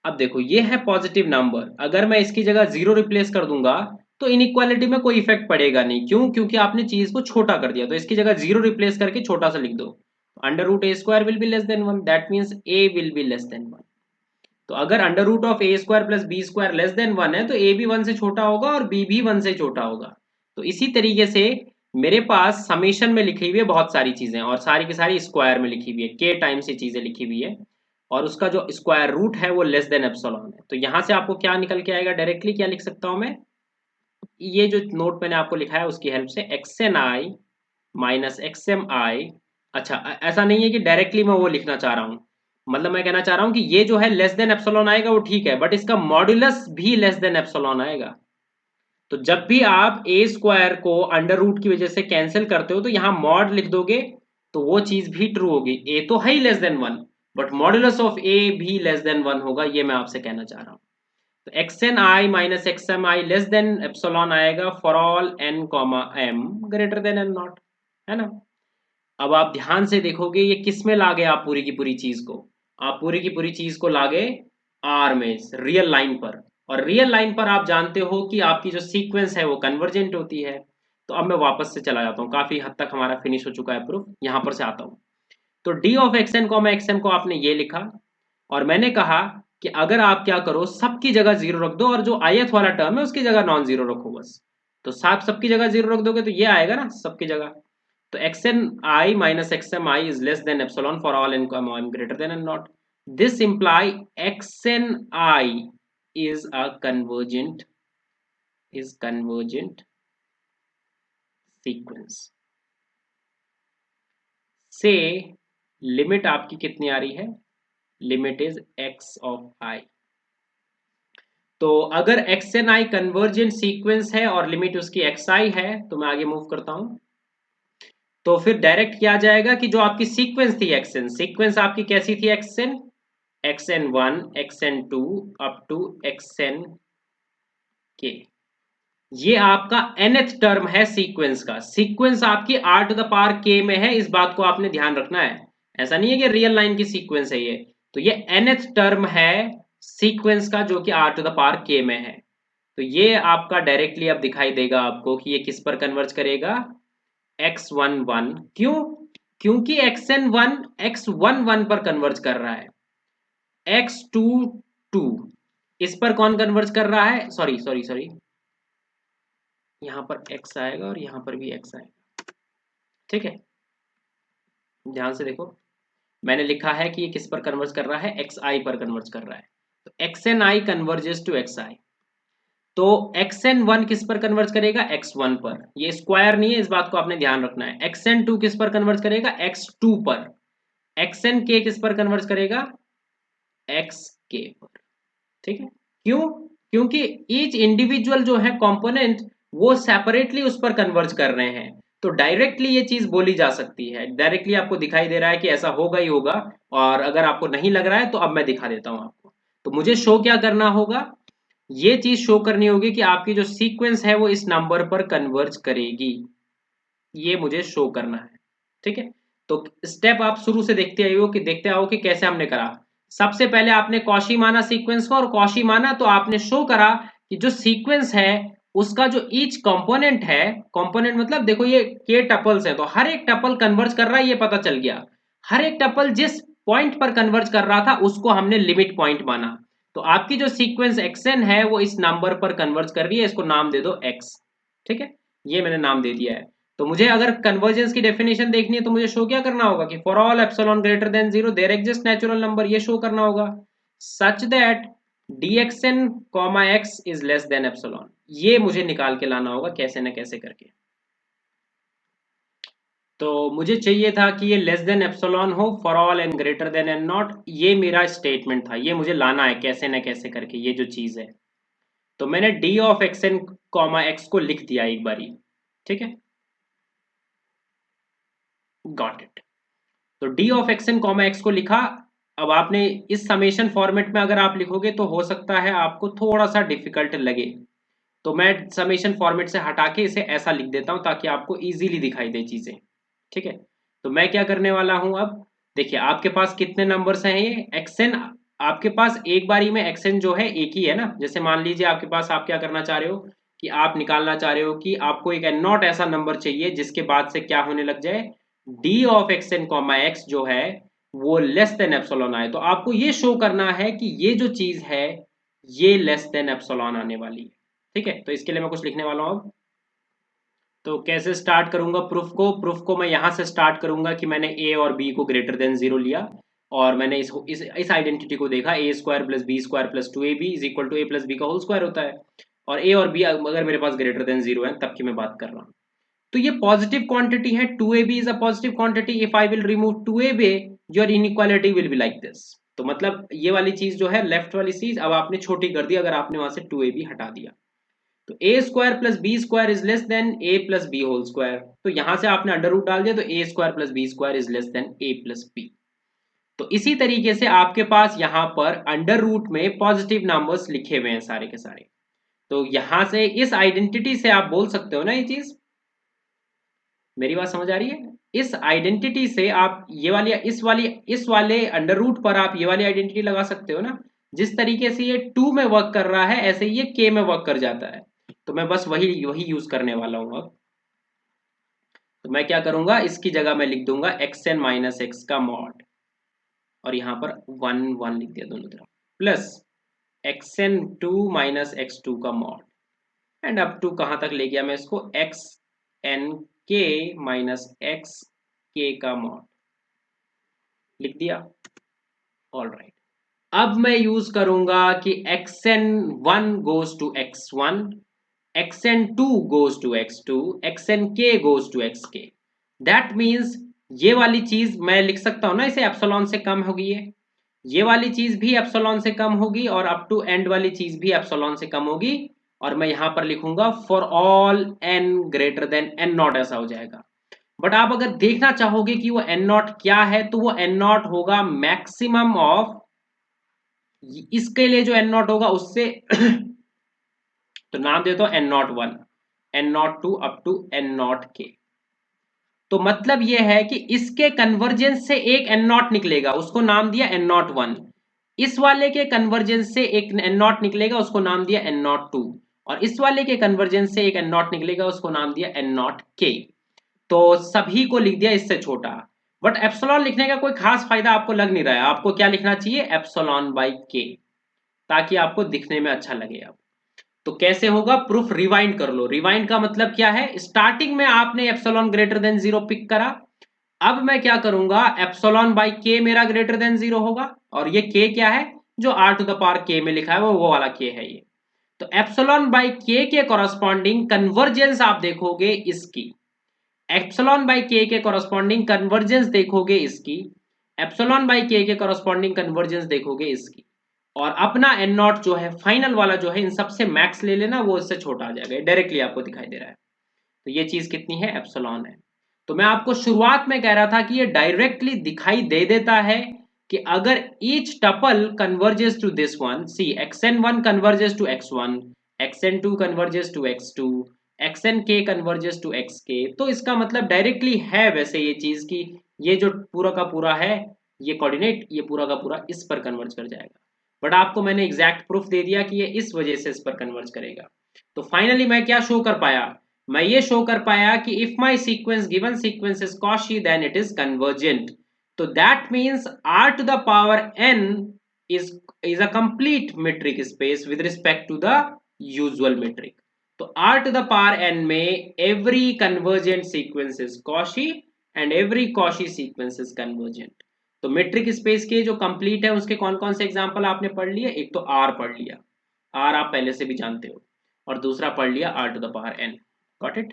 अब देखो ये है पॉजिटिव नंबर, अगर मैं इसकी जगह 0 रिप्लेस कर दूंगा तो इनइक्वालिटी में कोई इफेक्ट पड़ेगा नहीं। क्यों, क्योंकि आपने चीज को छोटा कर दिया। तो इसकी जगह 0 रिप्लेस करके छोटा सा लिख दो। Under root a² will be less than 1, that means a will be less than 1। तो अगर under root of a² plus b² less than 1 है तो a भी 1 से छोटा होगा और b भी 1 से छोटा होगा। तो इसी तरीके से मेरे पास समेशन में लिखी हुई है बहुत सारी चीजें, और सारी की सारी स्क्वायर में लिखी हुई है, k टाइम्स ये चीजें लिखी हुई है, और उसका जो स्क्वायर रूट है वो लेस देन एप्सिलॉन है। तो यहां से आपको क्या निकल के आएगा, डायरेक्टली क्या लिख सकता हूं मैं, ये जो नोट मैंने आपको लिखा है उसकी हेल्प से xni माइनस xmi। अच्छा ऐसा नहीं है कि डायरेक्टली मैं वो लिखना चाह रहा हूं, मतलब मैं कहना चाह रहा हूं कि ये जो है लेस देन एप्सिलॉन आएगा वो ठीक है, बट इसका मॉड्यूलस भी लेस देन एप्सिलॉन आएगा। तो जब भी आप a² को अंडर रूट की वजह से कैंसिल करते हो तो यहाँ मॉड लिख दोगे तो वो चीज भी ट्रू होगी। a तो है ही less than 1, but modulus of a भी लेस देन 1 होगा, ये मैं आपसे कहना चाह रहा हूँ। तो xni minus xmi less than epsilon आएगा for all n comma m greater than n naught, है ना। अब आप ध्यान से देखोगे ये किस में लागे, आप पूरी की पूरी चीज को, आप पूरी की पूरी चीज को लागे आर में, रियल लाइन पर। और रियल लाइन पर आप जानते हो कि आपकी जो सीक्वेंस है वो कन्वर्जेंट होती है। तो अब मैं वापस से चला जाता हूँ, काफी हद तक हमारा फिनिश हो चुका है प्रूफ, यहाँ पर से आता हूँ। तो d of x n comma x m को आपने ये लिखा, और मैंने कहा कि अगर आप क्या करो, सबकी जगह जीरो रख दो और जो आयत वाला टर्म है उसकी जगह नॉन जीरो रखो बस। तो साफ सबकी जगह जीरो रख दोगे तो ये आएगा ना सबकी जगह। तो x n i minus x m i is less than epsilon for all n comma m greater than n naught. This imply x n i is a convergent sequence से लिमिट आपकी कितनी आ रही है, limit is x of i। तो अगर x n i convergent sequence है और लिमिट उसकी एक्स आई है, तो मैं आगे मूव करता हूं। तो फिर डायरेक्ट किया जाएगा कि जो आपकी सीक्वेंस थी एक्स एन, सीक्वेंस आपकी कैसी थी, x n one, x n two, up to x n k. ये आपका nth टर्म है सीक्वेंस का। सीक्वेंस आपकी r to the power k में है, इस बात को आपने ध्यान रखना है। ऐसा नहीं है कि रियल लाइन की सीक्वेंस है ये। तो ये nth टर्म है सीक्वेंस का जो कि r to the power k में है। तो ये आपका डायरेक्टली अब दिखाई देगा आपको कि ये किस पर कन्वर्ज करेगा, x11। क्यों? क्योंकि xn1 x11 पर कन्वर्ज कर रहा है, x22 इस पर कौन कन्वर्ज कर रहा है, सॉरी सॉरी सॉरी, यहां पर x आएगा और यहां पर भी x आएगा। ठीक है, ध्यान से देखो, मैंने लिखा है कि ये किस पर कन्वर्ज कर रहा है, xi पर कन्वर्ज कर रहा है। तो xni कन्वर्जेस टू xi। तो xn1 किस पर कन्वर्ज करेगा, x1 पर। ये स्क्वायर नहीं है, इस बात को आपने ध्यान रखना है। xn2 किस पर कन्वर्ज करेगा, x2 पर। xnk किस पर कन्वर्ज करेगा, xk पर। ठीक है, क्यों? क्योंकि ईच इंडिविजुअल जो है कंपोनेंट वो सेपरेटली उस पर कन्वर्ज कर रहे हैं। तो डायरेक्टली ये चीज बोली जा सकती है, डायरेक्टली आपको दिखाई दे रहा है कि ऐसा होगा ही होगा। और अगर आपको नहीं लग रहा है तो अब मैं दिखा देता हूं आपको। तो मुझे शो क्या करना होगा, ये चीज शो करनी होगी कि आपकी जो सीक्वेंस है वो इस नंबर पर कन्वर्ज करेगी, ये मुझे शो करना है। ठीक है, तो स्टेप आप शुरू से देखते आओ कि कैसे हमने करा। सबसे पहले आपने कॉशी माना सीक्वेंस को, और कॉशी माना तो आपने शो करा कि जो सीक्वेंस है उसका जो ईच कंपोनेंट है, कंपोनेंट मतलब देखो ये के टपल्स है, तो हर एक टपल कन्वर्ज कर रहा है, ये पता चल गया। हर एक टपल जिस पॉइंट पर कन्वर्ज कर रहा था उसको हमने लिमिट पॉइंट माना। तो आपकी जो सीक्वेंस xn है वो इस नंबर पर कन्वर्ज कर रही है, इसको नाम दे दो x। ठीक है, ये मैंने नाम दे दिया है। तो मुझे अगर कन्वर्जेंस की डेफिनेशन देखनी है तो मुझे शो क्या करना होगा कि for all epsilon greater than 0 there exist natural number, ये शो करना होगा such that dxn x is less than epsilon. ये मुझे निकाल के लाना होगा कैसे ना कैसे करके। तो मुझे चाहिए था कि ये लेस देन एप्सिलॉन हो for all n greater than n naught, ये मेरा स्टेटमेंट था, ये मुझे लाना है कैसे ना कैसे करके ये जो चीज है। तो मैंने d of x n comma x को लिख दिया एक बारी। ठीक है, गॉट इट। तो d of x n comma x को लिखा। अब आपने इस समेशन फॉर्मेट में अगर आप लिखोगे तो हो सकता है आपको थोड़ा सा डिफिकल्ट लगे, तो मैं समेशन फॉर्मेट से हटा के इसे ऐसा लिख देता हूं ताकि आपको इजीली दिखाई दे चीजें। ठीक है, तो मैं क्या करने वाला हूं अब, देखिए आपके पास कितने नंबर्स हैं, ये एक्सएन आपके पास एक बारी में एक्सएन जो है एक ही है ना। जैसे मान लीजिए आपके पास, आप क्या करना चाह रहे हो कि आप निकालना चाह रहे हो कि आपको एक एन नॉट ऐसा नंबर चाहिए जिसके बाद से क्या होने लग जाए, d of x n comma x जो है वो लेस देन एप्सिलॉन आए। तो आपको ये शो करना है कि ये जो चीज है ये लेस देन एप्सिलॉन आने वाली है। ठीक है, तो इसके लिए मैं कुछ लिखने वाला हूं अब। तो कैसे स्टार्ट करूंगा प्रूफ को, प्रूफ को मैं यहां से स्टार्ट करूंगा कि मैंने ए और बी को ग्रेटर देन 0 लिया, और मैंने इस आइडेंटिटी को देखा, a square plus b square plus 2ab is equal to a plus b का होल स्क्वायर होता है। और ए और बी अगर मेरे पास ग्रेटर देन 0 है तब की मैं बात कर रहा हूँ। तो ये पॉजिटिव क्वांटिटी है, 2ab is a positive quantity. If I will remove 2ab your inequality will be like this. तो मतलब ये वाली चीज जो है लेफ्ट वाली चीज अब आपने छोटी कर दी अगर आपने वहां से 2ab हटा दिया। तो a square plus b square is less than a plus b whole square. तो यहां से आपने अंडर रूट डाल दिया, तो a square plus b square is less than a plus b. तो इसी तरीके से आपके पास यहां पर अंडर रूट में पॉजिटिव नंबर्स लिखे हुए हैं सारे के सारे। तो यहां से इस आइडेंटिटी से आप बोल सकते हो ना, ये चीज मेरी बात समझ आ रही है, इस आइडेंटिटी से आप ये वाली इस वाले अंडर रूट पर आप ये वाली आइडेंटिटी लगा सकते हो ना। जिस तरीके से ये 2 में वर्क कर रहा है ऐसे ही ये k में वर्क कर जाता है। तो मैं बस वही यूज करने वाला हूं अब। तो मैं क्या करूंगा, इसकी जगह मैं लिख दूंगा xn माइनस एक्स का मॉड, और यहाँ पर 1 1 लिख दिया दोनों तरफ, प्लस xn2 माइनस x2 का मॉड, एंड अप टू कहाँ तक ले गया मैं इसको, xnk माइनस xk का मॉड लिख दिया। ऑल राइट, अब मैं यूज करूंगा कि xn1 goes to x1, xn2 goes to x2, xnk goes to xk। That means ये वाली चीज मैं लिख सकता हूं ना, इसे एप्सिलॉन से कम होगी, ये वाली चीज भी एप्सिलॉन से कम होगी, और अप टू एंड वाली चीज भी एप्सिलॉन से कम होगी, और मैं यहां पर लिखूंगा for all n greater than n not, ऐसा हो जाएगा। बट आप अगर देखना चाहोगे कि वो n नॉट क्या है, तो वो n नॉट होगा मैक्सिमम ऑफ, इसके लिए जो n नॉट होगा उससे तो नाम देता हूं n01, n02 up to n0k। तो मतलब यह है कि इसके कन्वर्जेंस से एक n0 निकलेगा, उसको नाम दिया n01। इस वाले के कन्वर्जेंस से एक n0 निकलेगा, उसको नाम दिया n02, और इस वाले के कन्वर्जेंस से एक n0 निकलेगा, उसको नाम दिया n0k। तो सभी को लिख दिया इससे छोटा। बट एप्सिलॉन लिखने का कोई खास फायदा आपको लग नहीं रहा है, आपको क्या लिखना चाहिए, एप्सिलॉन बाई के, ताकि आपको दिखने में अच्छा लगे। अब तो कैसे होगा प्रूफ, रिवाइंड कर लो। रिवाइंड का मतलब क्या है, स्टार्टिंग में आपने एप्सिलॉन ग्रेटर देन 0 पिक करा, अब मैं क्या करूंगा, एप्सिलॉन बाई के मेरा ग्रेटर देन 0 होगा, और ये के क्या है, जो r to the power k में लिखा है वो वाला k है ये। तो एप्सिलॉन बाई के कॉरस्पॉन्डिंग कन्वर्जेंस आप देखोगे इसकी, एप्सिलॉन बाई के कॉरस्पॉन्डिंग कन्वर्जेंस देखोगे इसकी, एप्सिलॉन बाई के कॉरस्पॉन्डिंग कन्वर्जेंस देखोगे इसकी, और अपना एन नॉट जो है फाइनल वाला जो है, इन सबसे मैक्स ले लेना, वो इससे छोटा आ जाएगा, डायरेक्टली आपको दिखाई दे रहा है। तो ये चीज कितनी है, एप्सिलॉन है। तो मैं आपको शुरुआत में कह रहा था कि ये डायरेक्टली दिखाई दे देता है कि अगर each tuple converges to this one, see xn1 converges to x1, xn2 converges to x2, xnk converges to xk, तो इसका मतलब डायरेक्टली है वैसे ये चीज की, ये जो पूरा का पूरा है ये कोऑर्डिनेट, ये पूरा का पूरा इस पर कन्वर्ज कर जाएगा। बट आपको मैंने एग्जैक्ट प्रूफ दे दिया कि ये इस वजह से इस पर कन्वर्ज करेगा। तो फाइनली मैं क्या शो कर पाया, मैं ये शो कर पाया कि if my sequence given sequence is Cauchy then it is convergent. तो that means r to the power n is a complete metric space with respect to the usual metric। तो r to the power n में every convergent sequence is Cauchy and every Cauchy sequence is convergent। तो metric space के जो complete है उसके कौन कौन से एग्जांपल आपने पढ़ लिए, एक तो r पढ़ लिया, r आप पहले से भी जानते हो, और दूसरा पढ़ लिया r to the power n। Got it.